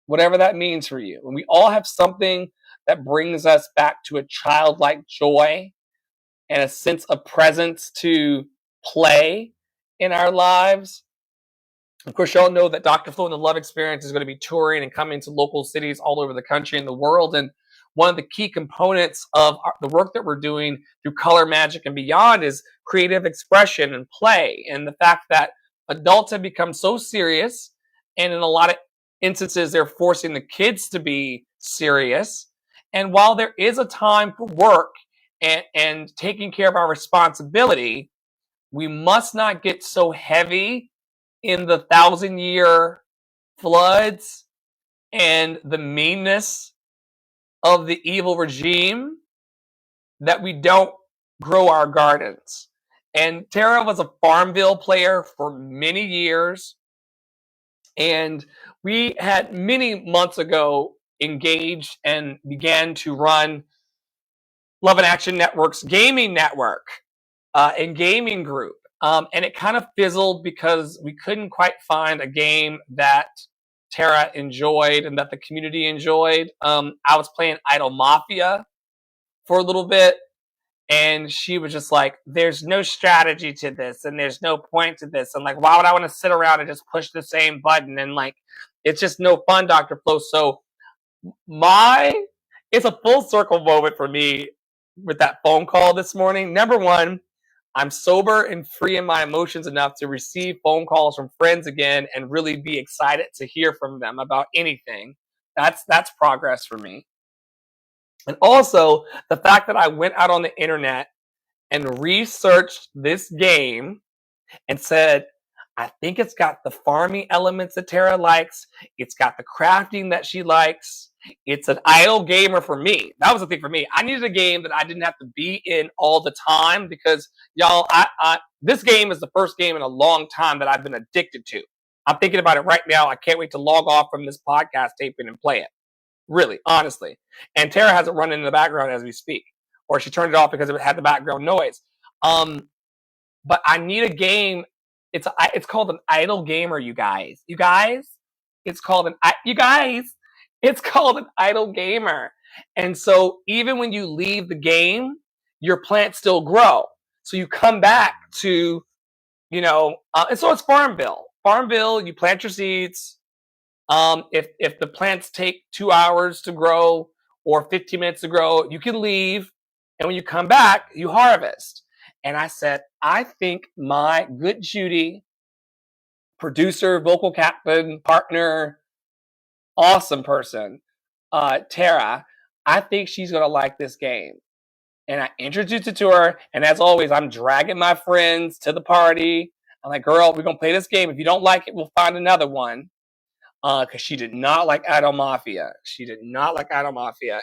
whatever that means for you. And we all have something that brings us back to a childlike joy and a sense of presence to play in our lives. Of course, y'all know that Dr. Flo and the Love Experience is going to be touring and coming to local cities all over the country and the world. And one of the key components of the work that we're doing through Color Magic and Beyond is creative expression and play. And the fact that adults have become so serious, and in a lot of instances, they're forcing the kids to be serious. And while there is a time for work and taking care of our responsibility, we must not get so heavy in the 1,000-year floods and the meanness of the evil regime that we don't grow our gardens. And Tara was a Farmville player for many years. And we had many months ago engaged and began to run Love and Action Network's gaming network and gaming group. And it kind of fizzled because we couldn't quite find a game that Tara enjoyed and that the community enjoyed. I was playing Idle Mafia for a little bit, and she was just like, there's no strategy to this, and there's no point to this. And like, why would I want to sit around and just push the same button? And like, it's just no fun, Dr. Flo. So it's a full circle moment for me with that phone call this morning. Number one, I'm sober and free in my emotions enough to receive phone calls from friends again and really be excited to hear from them about anything. That's progress for me. And also the fact that I went out on the internet and researched this game and said, I think it's got the farming elements that Tara likes. It's got the crafting that she likes. It's an idle gamer for me. That was the thing for me. I needed a game that I didn't have to be in all the time because, y'all, this game is the first game in a long time that I've been addicted to. I'm thinking about it right now. I can't wait to log off from this podcast taping and play it. Really, honestly. And Tara has it running in the background as we speak. Or she turned it off because it had the background noise. But I need a game. It's called an idle gamer, you guys. It's called an idle gamer. And so even when you leave the game, your plants still grow. So you come back to, and so it's Farmville. Farmville, you plant your seeds. If the plants take 2 hours to grow or 15 minutes to grow, you can leave. And when you come back, you harvest. And I said, I think my good Judy, producer, vocal captain, partner, awesome person, Tara, I think she's going to like this game. And I introduced it to her. And as always, I'm dragging my friends to the party. I'm like, girl, we're going to play this game. If you don't like it, we'll find another one. Because she did not like Idle Mafia.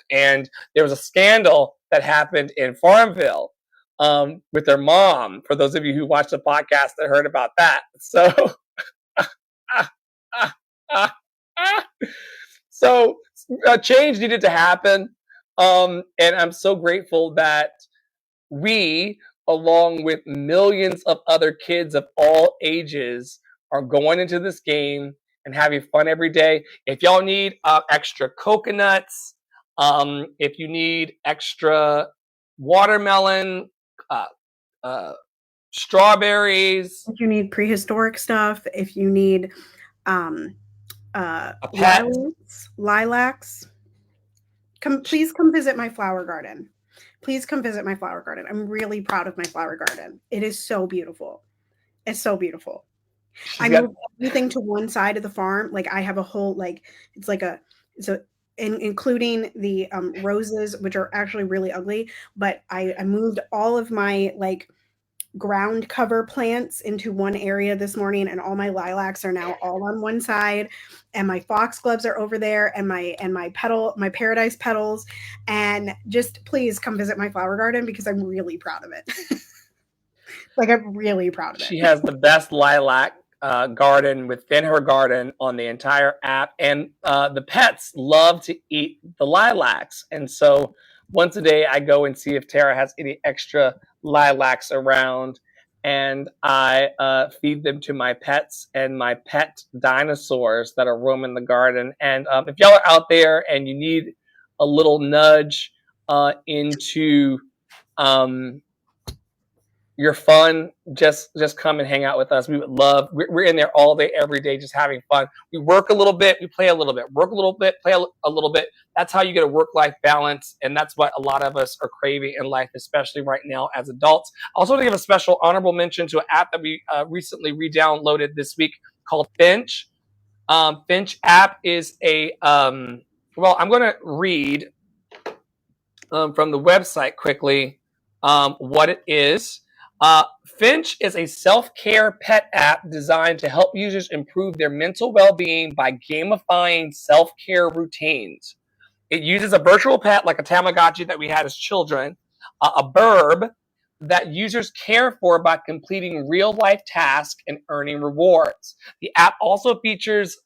And there was a scandal that happened in Farmville with their mom. For those of you who watched the podcast that heard about that. So change needed to happen. And I'm so grateful that we, along with millions of other kids of all ages, are going into this game and having fun every day. If y'all need extra coconuts, if you need extra watermelon, strawberries, if you need prehistoric stuff, if you need lilacs, please come visit my flower garden. I'm really proud of my flower garden. It is so beautiful. I moved everything to one side of the farm. Like I have a whole, including the roses, which are actually really ugly, but I moved all of my ground cover plants into one area this morning, and all my lilacs are now all on one side, and my foxgloves are over there, and my paradise petals. And just please come visit my flower garden because I'm really proud of it. I'm really proud of it. She has the best lilac garden within her garden on the entire app, and the pets love to eat the lilacs. And so once a day I go and see if Tara has any extra lilacs around, and I feed them to my pets and my pet dinosaurs that are roaming the garden. And if y'all are out there and you need a little nudge into your fun, just come and hang out with us. We would love, we're in there all day, every day, just having fun. We work a little bit, we play a little bit, work a little bit, play a little bit. That's how you get a work-life balance. And that's what a lot of us are craving in life, especially right now as adults. I also want to give a special honorable mention to an app that we recently re-downloaded this week called Finch. Finch app is I'm going to read from the website quickly what it is. Finch is a self-care pet app designed to help users improve their mental well-being by gamifying self-care routines. It uses a virtual pet like a Tamagotchi that we had as children, a burb, that users care for by completing real-life tasks and earning rewards. The app also features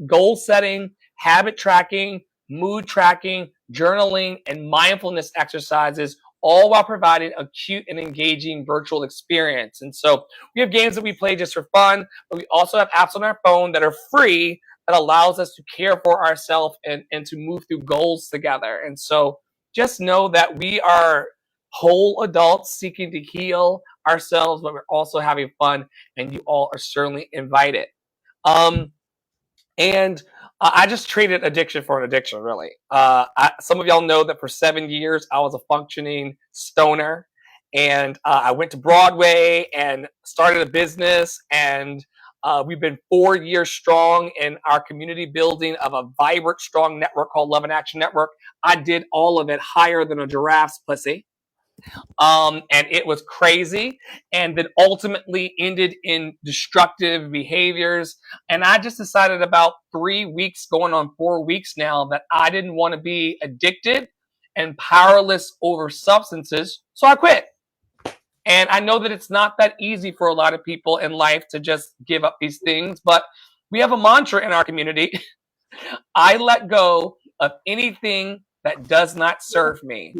goal setting, habit tracking, mood tracking, journaling, and mindfulness exercises, all while providing a cute and engaging virtual experience. And so we have games that we play just for fun, but we also have apps on our phone that are free that allows us to care for ourselves and to move through goals together. And so just know that we are whole adults seeking to heal ourselves, but we're also having fun, and you all are certainly invited. And I just traded addiction for an addiction, really. Some of y'all know that for 7 years, I was a functioning stoner. And I went to Broadway and started a business. And we've been 4 years strong in our community building of a vibrant, strong network called Love and Action Network. I did all of it higher than a giraffe's pussy. And it was crazy, and then ultimately ended in destructive behaviors. And I just decided about 3 weeks, going on 4 weeks now, that I didn't want to be addicted and powerless over substances, so I quit. And I know that it's not that easy for a lot of people in life to just give up these things, but we have a mantra in our community. I let go of anything that does not serve me.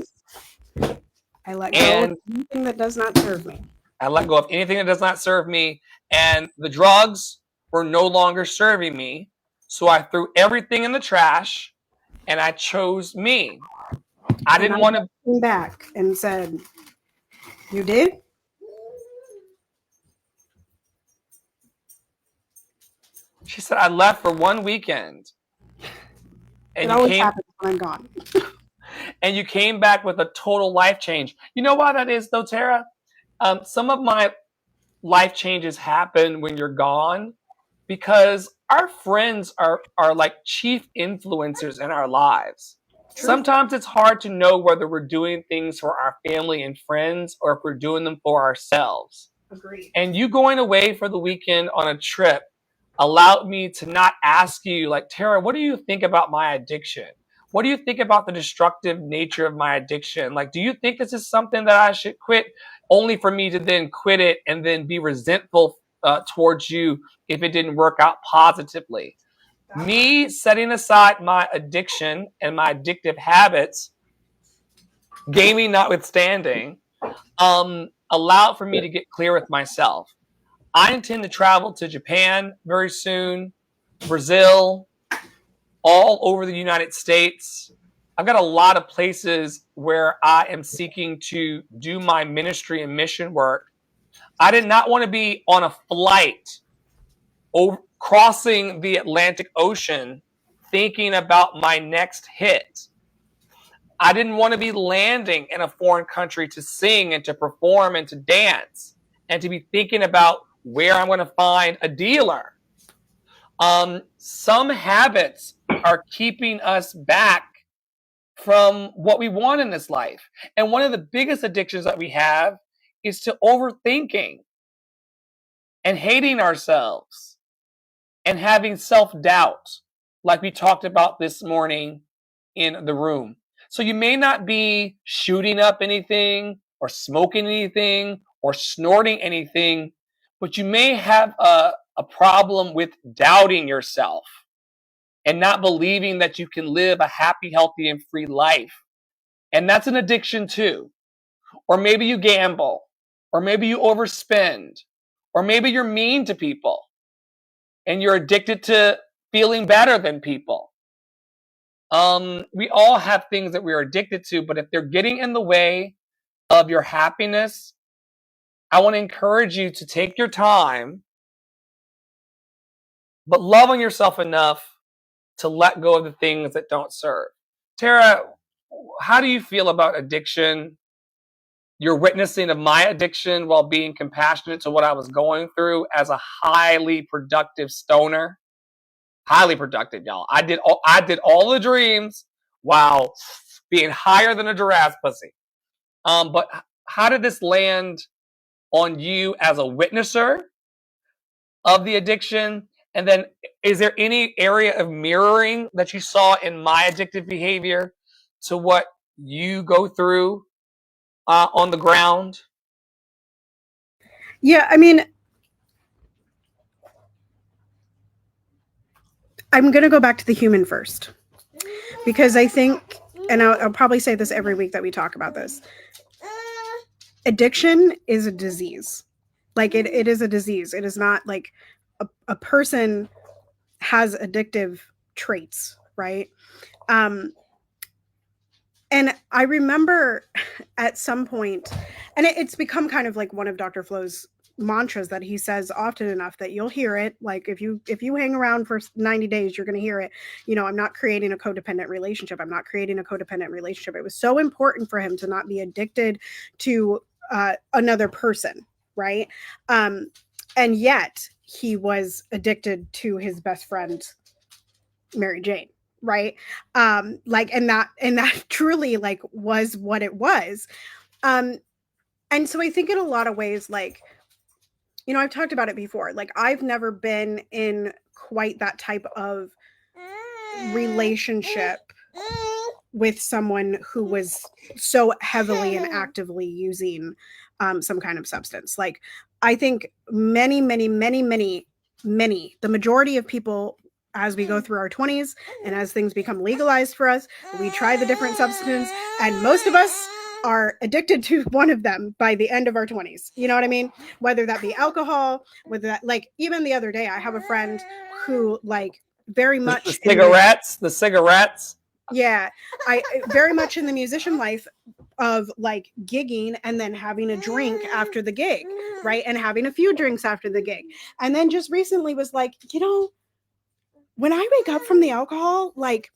I let go of anything that does not serve me. I let go of anything that does not serve me. And the drugs were no longer serving me. So I threw everything in the trash and I chose me. I didn't want to come back and said, "You did?" She said, I left for one weekend. And it always happens when I'm gone. And you came back with a total life change. You know why that is, though, Tara? Some of my life changes happen when you're gone because our friends are like chief influencers in our lives. True. Sometimes it's hard to know whether we're doing things for our family and friends or if we're doing them for ourselves. Agreed. And you going away for the weekend on a trip allowed me to not ask you, like, Tara, what do you think about my addiction? What do you think about the destructive nature of my addiction? Like, do you think this is something that I should quit, only for me to then quit it and then be resentful towards you if it didn't work out positively? Me setting aside my addiction and my addictive habits, gaming notwithstanding, allowed for me to get clear with myself. I intend to travel to Japan very soon, Brazil, all over the United States. I've got a lot of places where I am seeking to do my ministry and mission work. I did not want to be on a flight crossing the Atlantic Ocean thinking about my next hit. I didn't want to be landing in a foreign country to sing and to perform and to dance and to be thinking about where I'm going to find a dealer. Some habits are keeping us back from what we want in this life. And one of the biggest addictions that we have is to overthinking and hating ourselves and having self-doubt, like we talked about this morning in the room. So you may not be shooting up anything or smoking anything or snorting anything, but you may have a problem with doubting yourself and not believing that you can live a happy, healthy, and free life. And that's an addiction too. Or maybe you gamble, or maybe you overspend, or maybe you're mean to people and you're addicted to feeling better than people. We all have things that we're addicted to, but if they're getting in the way of your happiness, I want to encourage you to take your time, but love on yourself enough to let go of the things that don't serve. Tara, how do you feel about addiction? Your witnessing of my addiction while being compassionate to what I was going through as a highly productive stoner. Highly productive, y'all. I did all the dreams while being higher than a giraffe's pussy. But how did this land on you as a witnesser of the addiction? And then is there any area of mirroring that you saw in my addictive behavior to what you go through on the ground? Yeah, I mean, I'm going to go back to the human first, because I think, and I'll probably say this every week that we talk about this, addiction is a disease. Like it is a disease. It is not like a person has addictive traits, right? And I remember at some point, and it's become kind of like one of Dr. Flo's mantras that he says often enough that you'll hear it. Like if you hang around for 90 days, you're going to hear it. You know, I'm not creating a codependent relationship. I'm not creating a codependent relationship. It was so important for him to not be addicted to another person, right? And yet he was addicted to his best friend, Mary Jane, right? Like, and that truly like was what it was. And so I think in a lot of ways, like, you know, I've talked about it before, like I've never been in quite that type of relationship with someone who was so heavily and actively using some kind of substance. Like I think many, the majority of people, as we go through our 20s and as things become legalized for us, we try the different substances, and most of us are addicted to one of them by the end of our 20s. You know what I mean? Whether that be alcohol, whether that, like, even the other day, I have a friend who, like, very much the cigarettes. Yeah, I very much in the musician life of like gigging and then having a drink after the gig, right? And having a few drinks after the gig. And then just recently was like, you know, when I wake up from the alcohol, like,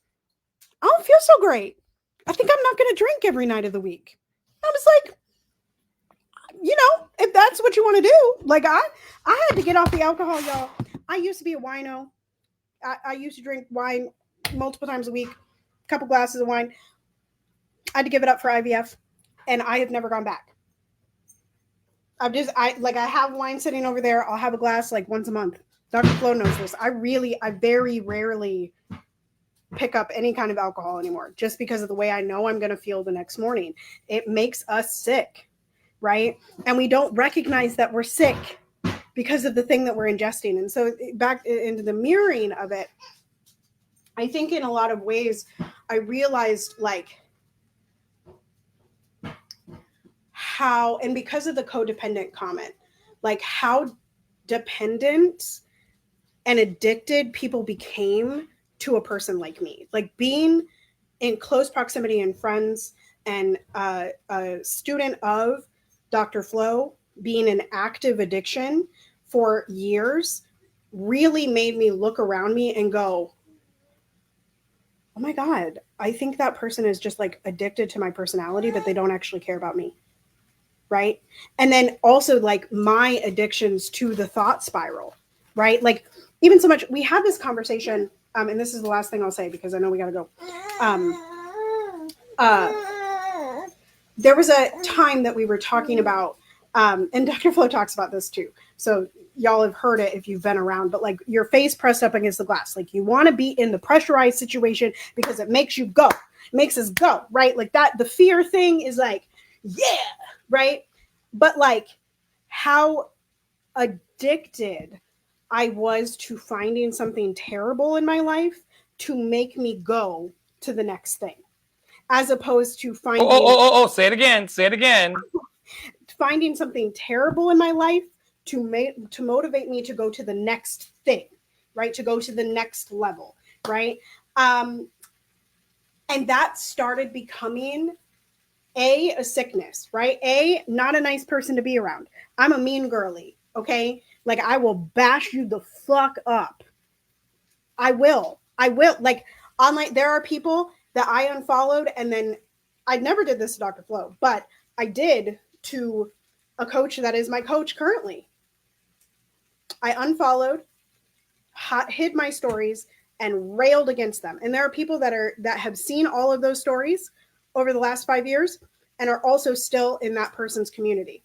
I don't feel so great. I think I'm not going to drink every night of the week. I was like, you know, if that's what you want to do, like I had to get off the alcohol, y'all. I used to be a wino. I used to drink wine multiple times a week, a couple glasses of wine. I had to give it up for IVF, and I have never gone back. I have wine sitting over there. I'll have a glass like once a month. Dr. Flo knows this. I very rarely pick up any kind of alcohol anymore, just because of the way I know I'm going to feel the next morning. It makes us sick, right? And we don't recognize that we're sick because of the thing that we're ingesting. And so back into the mirroring of it, I think in a lot of ways, I realized like how, and because of the codependent comment, like how dependent and addicted people became to a person like me. Like being in close proximity and friends and a student of Dr. Flo, being an active addiction for years really made me look around me and go, oh my God, I think that person is just like addicted to my personality, but they don't actually care about me. Right. And then also like my addictions to the thought spiral, right? Like even so much, we had this conversation, and this is the last thing I'll say because I know we got to go. There was a time that we were talking about, and Dr. Flo talks about this too. So y'all have heard it if you've been around, but like your face pressed up against the glass, like you want to be in the pressurized situation because it makes you go, makes us go, right? Like that, the fear thing is like, yeah, right? But like how addicted I was to finding something terrible in my life to make me go to the next thing, as opposed to finding Say it again. Finding something terrible in my life to motivate me to go to the next thing, right? To go to the next level, right? And that started becoming a sickness, right? Not a nice person to be around. I'm a mean girly, okay? Like I will bash you the fuck up. I will. Like online, there are people that I unfollowed, and then I never did this to Dr. Flo, but I did to a coach that is my coach currently. I unfollowed, hid my stories, and railed against them. And there are people that have seen all of those stories over the last 5 years and are also still in that person's community,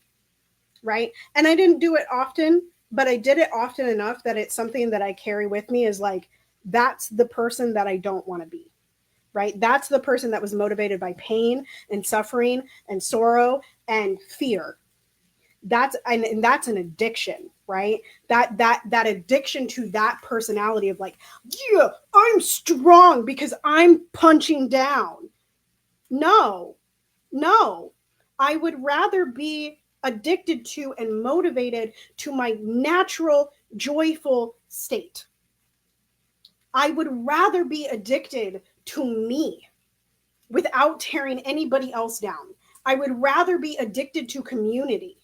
right? And I didn't do it often, but I did it often enough that it's something that I carry with me is like, that's the person that I don't want to be, right? That's the person that was motivated by pain and suffering and sorrow and fear. That's an addiction, right? That addiction to that personality of like, yeah, I'm strong because I'm punching down. No, I would rather be addicted to and motivated to my natural, joyful state. I would rather be addicted to me without tearing anybody else down. I would rather be addicted to community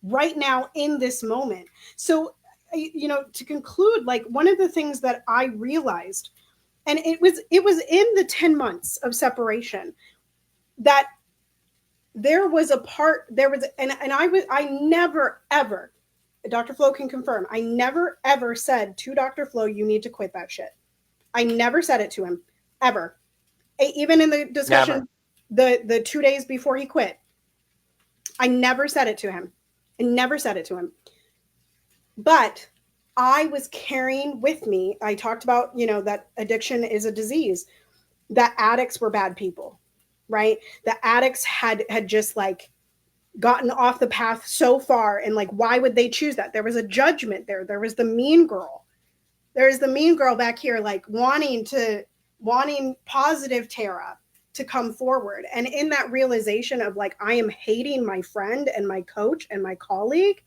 right now in this moment. So, to conclude, like one of the things that I realized, and it was in the 10 months of separation, that there was I never ever, Dr. Flo can confirm, I never ever said to Dr. Flo, you need to quit that shit. I never said it to him, ever. Even in the discussion, the 2 days before he quit, I never said it to him. But I was carrying with me, I talked about, that addiction is a disease, that addicts were bad people, right? The addicts had just like gotten off the path so far, and like, why would they choose that? There was a judgment there. There was the mean girl. There's the mean girl back here, like wanting positive Tara to come forward. And in that realization of like, I am hating my friend and my coach and my colleague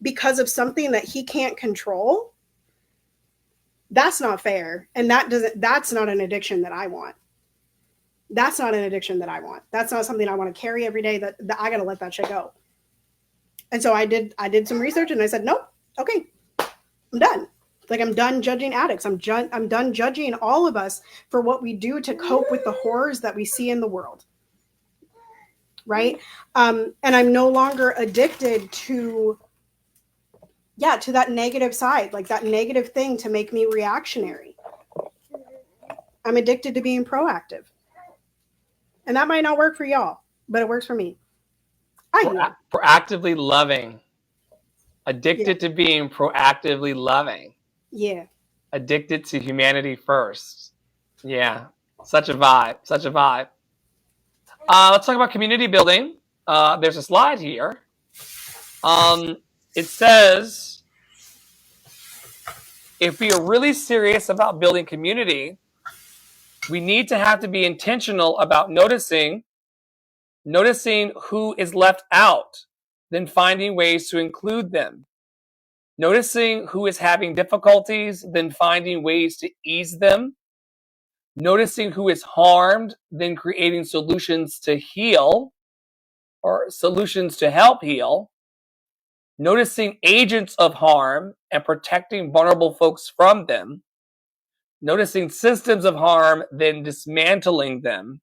because of something that he can't control, that's not fair. And that's not an addiction that I want. That's not something I want to carry every day, that I got to let that shit go. And so I did some research and I said, nope, okay, I'm done. Like, I'm done judging addicts. I'm done judging all of us for what we do to cope with the horrors that we see in the world. Right. And I'm no longer addicted to that negative side, like that negative thing to make me reactionary. I'm addicted to being proactive. And that might not work for y'all, but it works for me. Proactively loving. Addicted to being proactively loving. Yeah. Addicted to humanity first. Yeah. Such a vibe. Let's talk about community building. There's a slide here. It says, if we are really serious about building community, we need to have to be intentional about noticing who is left out, then finding ways to include them. Noticing who is having difficulties, then finding ways to ease them. Noticing who is harmed, then creating solutions to heal or solutions to help heal. Noticing agents of harm and protecting vulnerable folks from them. Noticing systems of harm, then dismantling them.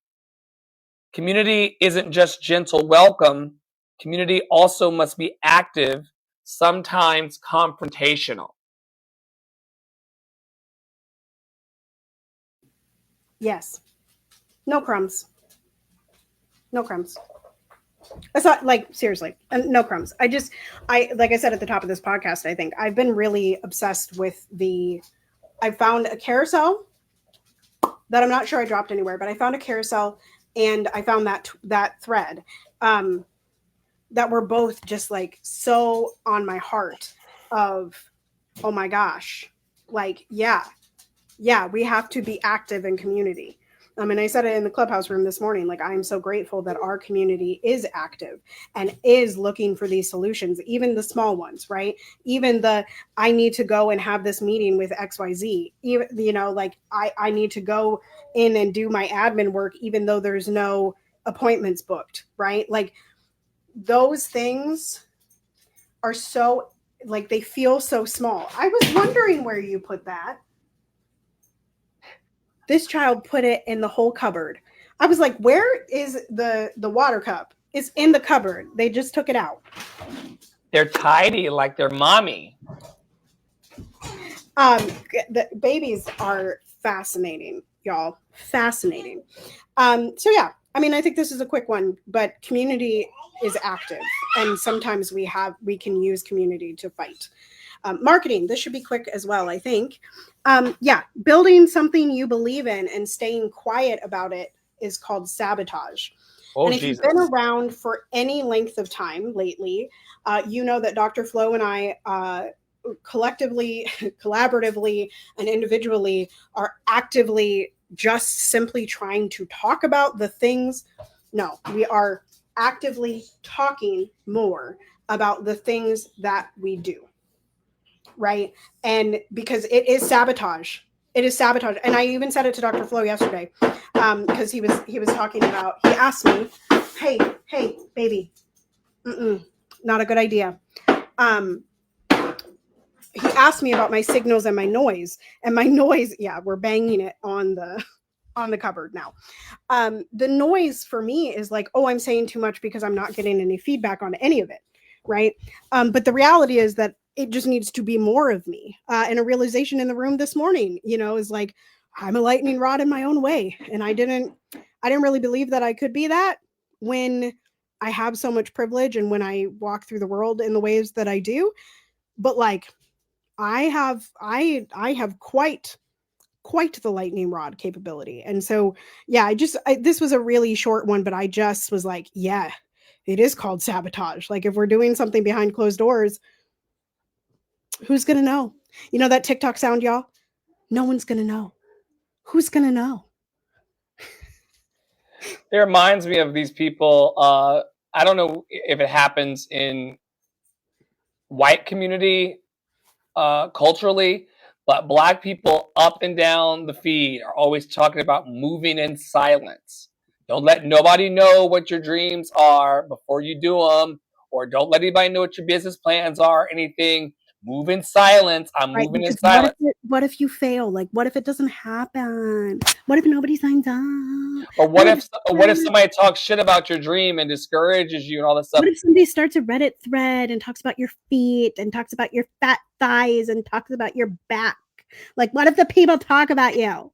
Community isn't just gentle welcome. Community also must be active, sometimes confrontational. Yes. No crumbs. It's not like, seriously, no crumbs. Like I said at the top of this podcast, I think I've been really obsessed with I found a carousel that I'm not sure I dropped anywhere, but I found a carousel and I found that thread that were both just like so on my heart of, oh my gosh, like, yeah, we have to be active in community. And I said it in the clubhouse room this morning, like, I'm so grateful that our community is active and is looking for these solutions, even the small ones, right? Even I need to go and have this meeting with XYZ, even, like I need to go in and do my admin work, even though there's no appointments booked, right? Like, those things are so, like, they feel so small. I was wondering where you put that. This child put it in the whole cupboard. I was like, where is the water cup? It's in the cupboard. They just took it out. They're tidy like their mommy. The babies are fascinating, y'all. Fascinating. So yeah, I think this is a quick one, but community is active. And sometimes we can use community to fight. Marketing, this should be quick as well, I think. Building something you believe in and staying quiet about it is called sabotage. Oh, And if Jesus. you've been around for any length of time lately, you know that Dr. Flo and I collectively, collaboratively, and individually are actively just simply trying to talk about the things. No, we are actively talking more about the things that we do, right? And because it is sabotage. It is sabotage. And I even said it to Dr. Flo yesterday, because he was talking about, he asked me, hey, baby, not a good idea. He asked me about my signals and my noise. And my noise, yeah, we're banging it on the cupboard now. The noise for me is like, oh, I'm saying too much because I'm not getting any feedback on any of it, right? But the reality is that it just needs to be more of me. And a realization in the room this morning, is like, I'm a lightning rod in my own way. And I didn't really believe that I could be that when I have so much privilege and when I walk through the world in the ways that I do. But like, I have quite the lightning rod capability. And so, yeah, this was a really short one, but I just was like, yeah, it is called sabotage. Like if we're doing something behind closed doors, who's going to know? You know that TikTok sound, y'all? No one's going to know. Who's going to know? It reminds me of these people. I don't know if it happens in white community culturally, but Black people up and down the feed are always talking about moving in silence. Don't let nobody know what your dreams are before you do them, or don't let anybody know what your business plans are, anything. Move in silence. I'm Right, moving in because silence. what if you fail? Like, what if it doesn't happen? What if nobody signs up? Or what if somebody talks shit about your dream and discourages you and all this stuff? What if somebody starts a Reddit thread and talks about your feet and talks about your fat thighs and talks about your back? Like, what if the people talk about you?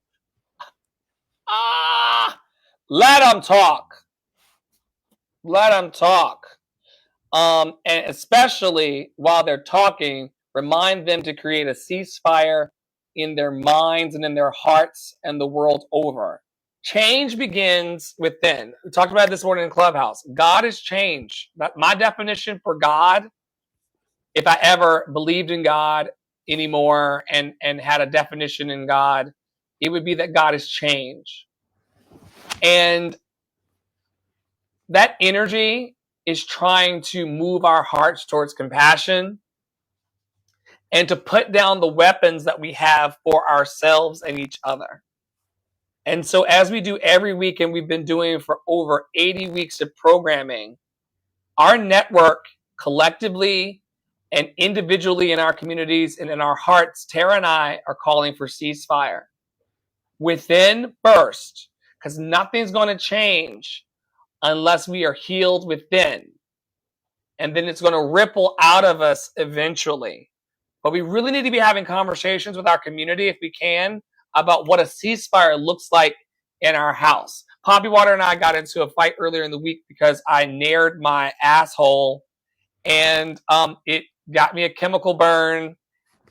Let them talk. Let them talk. And especially while they're talking, remind them to create a ceasefire in their minds and in their hearts and the world over. Change begins within. We talked about this morning in Clubhouse. God is change. My definition for God, if I ever believed in God anymore and had a definition in God, it would be that God is change. And that energy is trying to move our hearts towards compassion and to put down the weapons that we have for ourselves and each other. And so as we do every week, and we've been doing for over 80 weeks of programming, our network collectively and individually in our communities and in our hearts, Tara and I are calling for ceasefire. Within first, because nothing's going to change unless we are healed within. And then it's going to ripple out of us eventually. But we really need to be having conversations with our community, if we can, about what a ceasefire looks like in our house. Poppy Water and I got into a fight earlier in the week because I nared my asshole, and it got me a chemical burn.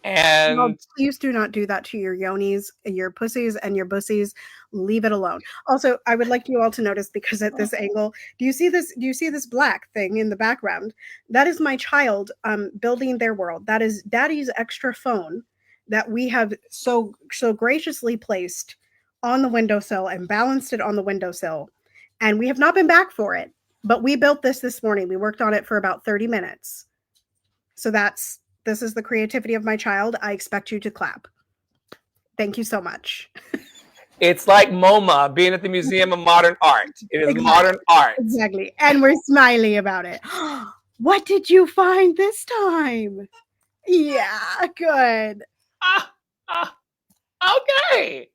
And No, please do not do that to your yonis, your pussies, and your bussies. Leave it alone. Also, I would like you all to notice, because at this angle, do you see this black thing in the background? That is my child building their world. That is Daddy's extra phone that we have so graciously placed on the windowsill and balanced it on the windowsill. And we have not been back for it, but we built this morning. We worked on it for about 30 minutes. So this is the creativity of my child. I expect you to clap. Thank you so much. it's like MoMA, being at the Museum of Modern Art. It is Exactly. modern art. Exactly. And we're smiley about it. What did you find this time? Yeah, good. Okay.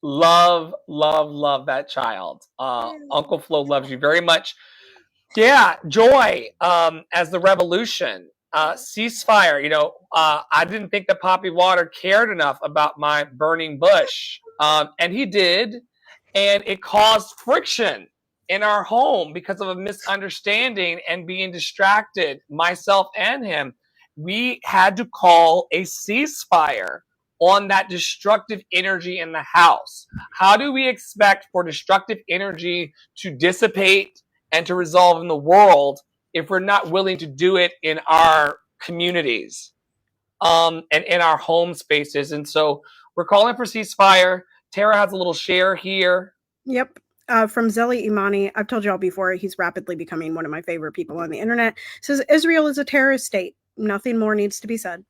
Love that child. Uncle Flo loves you very much. Yeah, joy as the revolution. Ceasefire. I didn't think that Poppy Water cared enough about my burning bush. And he did. And it caused friction in our home because of a misunderstanding and being distracted, myself and him. We had to call a ceasefire on that destructive energy in the house. How do we expect for destructive energy to dissipate and to resolve in the world if we're not willing to do it in our communities and in our home spaces? And so we're calling for ceasefire. Tara has a little share here. Yep. From Zeli Imani, I've told y'all before, he's rapidly becoming one of my favorite people on the internet. Says Israel is a terrorist state. Nothing more needs to be said.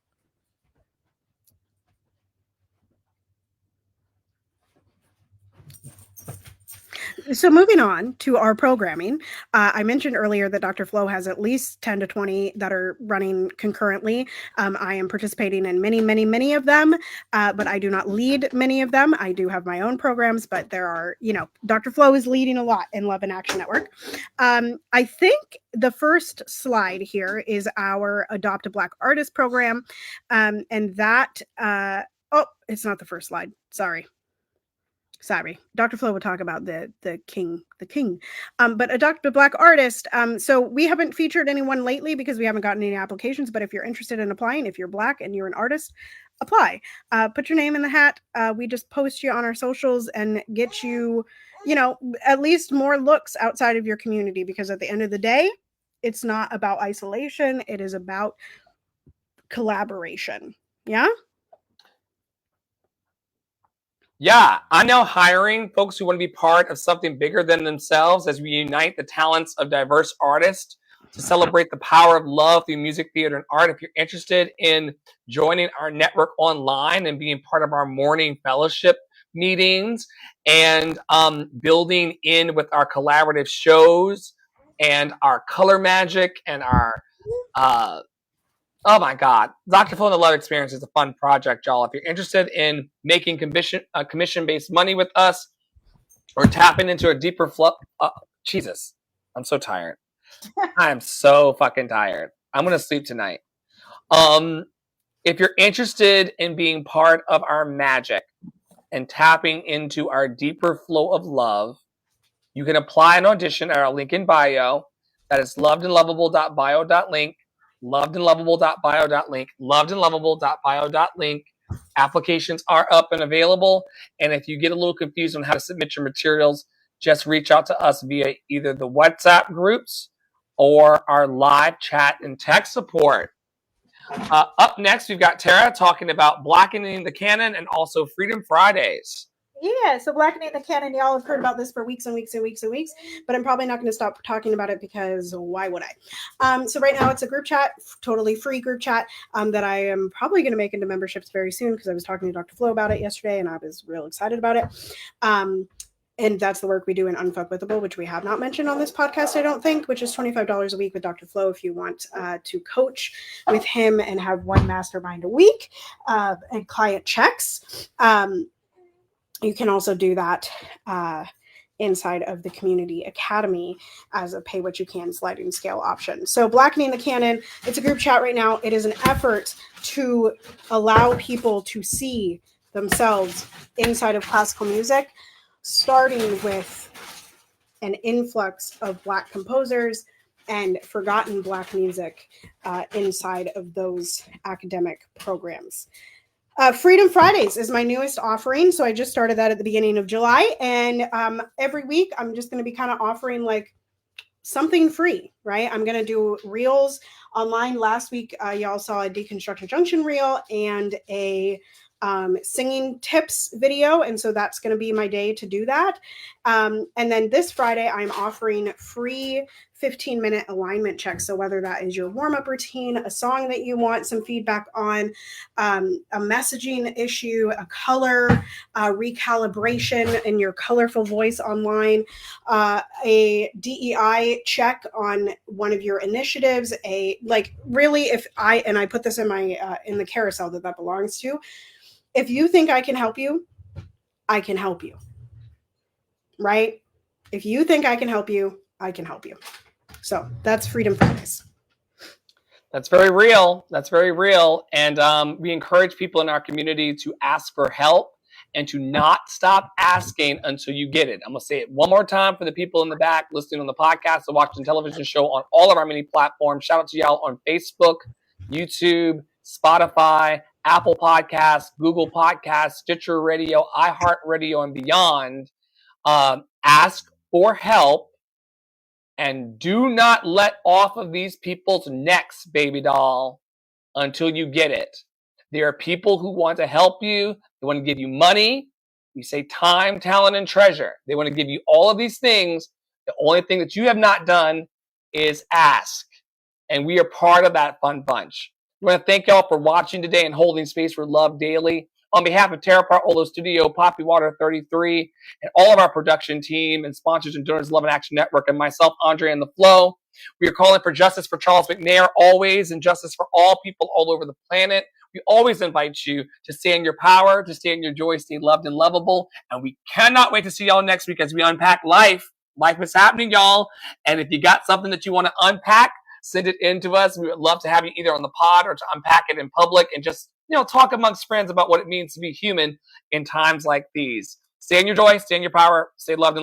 So moving on to our programming, I mentioned earlier that Dr. Flo has at least 10 to 20 that are running concurrently. I am participating in many of them, but I do not lead many of them. I do have my own programs, but there are, Dr. Flo is leading a lot in Love and Action Network. I think the first slide here is our Adopt a Black Artist program. And that, it's not the first slide. Sorry. Dr. Flo will talk about the king. But Adopt a Black Artist. So we haven't featured anyone lately because we haven't gotten any applications. But if you're interested in applying, if you're Black and you're an artist, apply. Put your name in the hat. We just post you on our socials and get you, at least more looks outside of your community. Because at the end of the day, it's not about isolation. It is about collaboration. Yeah. Yeah, I'm now hiring folks who want to be part of something bigger than themselves as we unite the talents of diverse artists to celebrate the power of love through music, theater, and art. If you're interested in joining our network online and being part of our morning fellowship meetings and building in with our collaborative shows and our color magic and our oh my God, Dr. Flo and the Love Experience is a fun project, y'all. If you're interested in making commission-based money with us or tapping into a deeper flow, Jesus, I'm so tired. I'm so fucking tired. I'm going to sleep tonight. If you're interested in being part of our magic and tapping into our deeper flow of love, you can apply an audition at our link in bio. That is lovedandlovable.bio.link. lovedandlovable.bio.link, lovedandlovable.bio.link. Applications are up and available. And if you get a little confused on how to submit your materials, just reach out to us via either the WhatsApp groups or our live chat and text support. Up next, we've got Tara talking about blackening the canon and also Freedom Fridays. Yeah, so blackening the canon, y'all have heard about this for weeks and weeks, but I'm probably not going to stop talking about it because why would I? So right now it's a group chat, totally free group chat that I am probably going to make into memberships very soon because I was talking to Dr. Flo about it yesterday and I was real excited about it. And that's the work we do in Unfuckwithable, which we have not mentioned on this podcast, I don't think, which is $25 a week with Dr. Flo if you want to coach with him and have one mastermind a week and client checks. You can also do that inside of the Community Academy as a pay what you can sliding scale option. So blackening the canon, it's a group chat right now. It is an effort to allow people to see themselves inside of classical music, starting with an influx of Black composers and forgotten Black music inside of those academic programs. Freedom Fridays is my newest offering. So I just started that at the beginning of July. And every week, I'm just going to be kind of offering like something free, right? I'm going to do reels online. Last week, y'all saw a Deconstruction Junction reel and a singing tips video. And so that's going to be my day to do that. And then this Friday, I'm offering free 15-minute alignment checks. So whether that is your warm-up routine, a song that you want some feedback on, a messaging issue, a color recalibration in your colorful voice online, a DEI check on one of your initiatives, if I put this in my in the carousel that belongs to. If you think I can help you, I can help you. Right? If you think I can help you, I can help you. So that's Freedom Fridays. That's very real. And we encourage people in our community to ask for help and to not stop asking until you get it. I'm going to say it one more time for the people in the back listening on the podcast, the watching television show on all of our many platforms. Shout out to y'all on Facebook, YouTube, Spotify, Apple Podcasts, Google Podcasts, Stitcher Radio, iHeartRadio, and beyond. Ask for help and do not let off of these people's necks, baby doll, until you get it. There are people who want to help you. They want to give you money. We say time, talent, and treasure. They want to give you all of these things. The only thing that you have not done is ask. And we are part of that fun bunch. We want to thank y'all for watching today and holding space for love daily. On behalf of Terra Part Olo Studio, Poppy Water 33, and all of our production team and sponsors and donors, Love and Action Network, and myself, Andre and the Flow, we are calling for justice for Charles McNair always, and justice for all people all over the planet. We always invite you to stay in your power, to stay in your joy, stay loved and lovable. And we cannot wait to see y'all next week as we unpack life. Life is happening, y'all. And if you got something that you want to unpack, send it in to us. We would love to have you either on the pod or to unpack it in public and just, talk amongst friends about what it means to be human in times like these. Stay in your joy, stay in your power, stay loved and loved.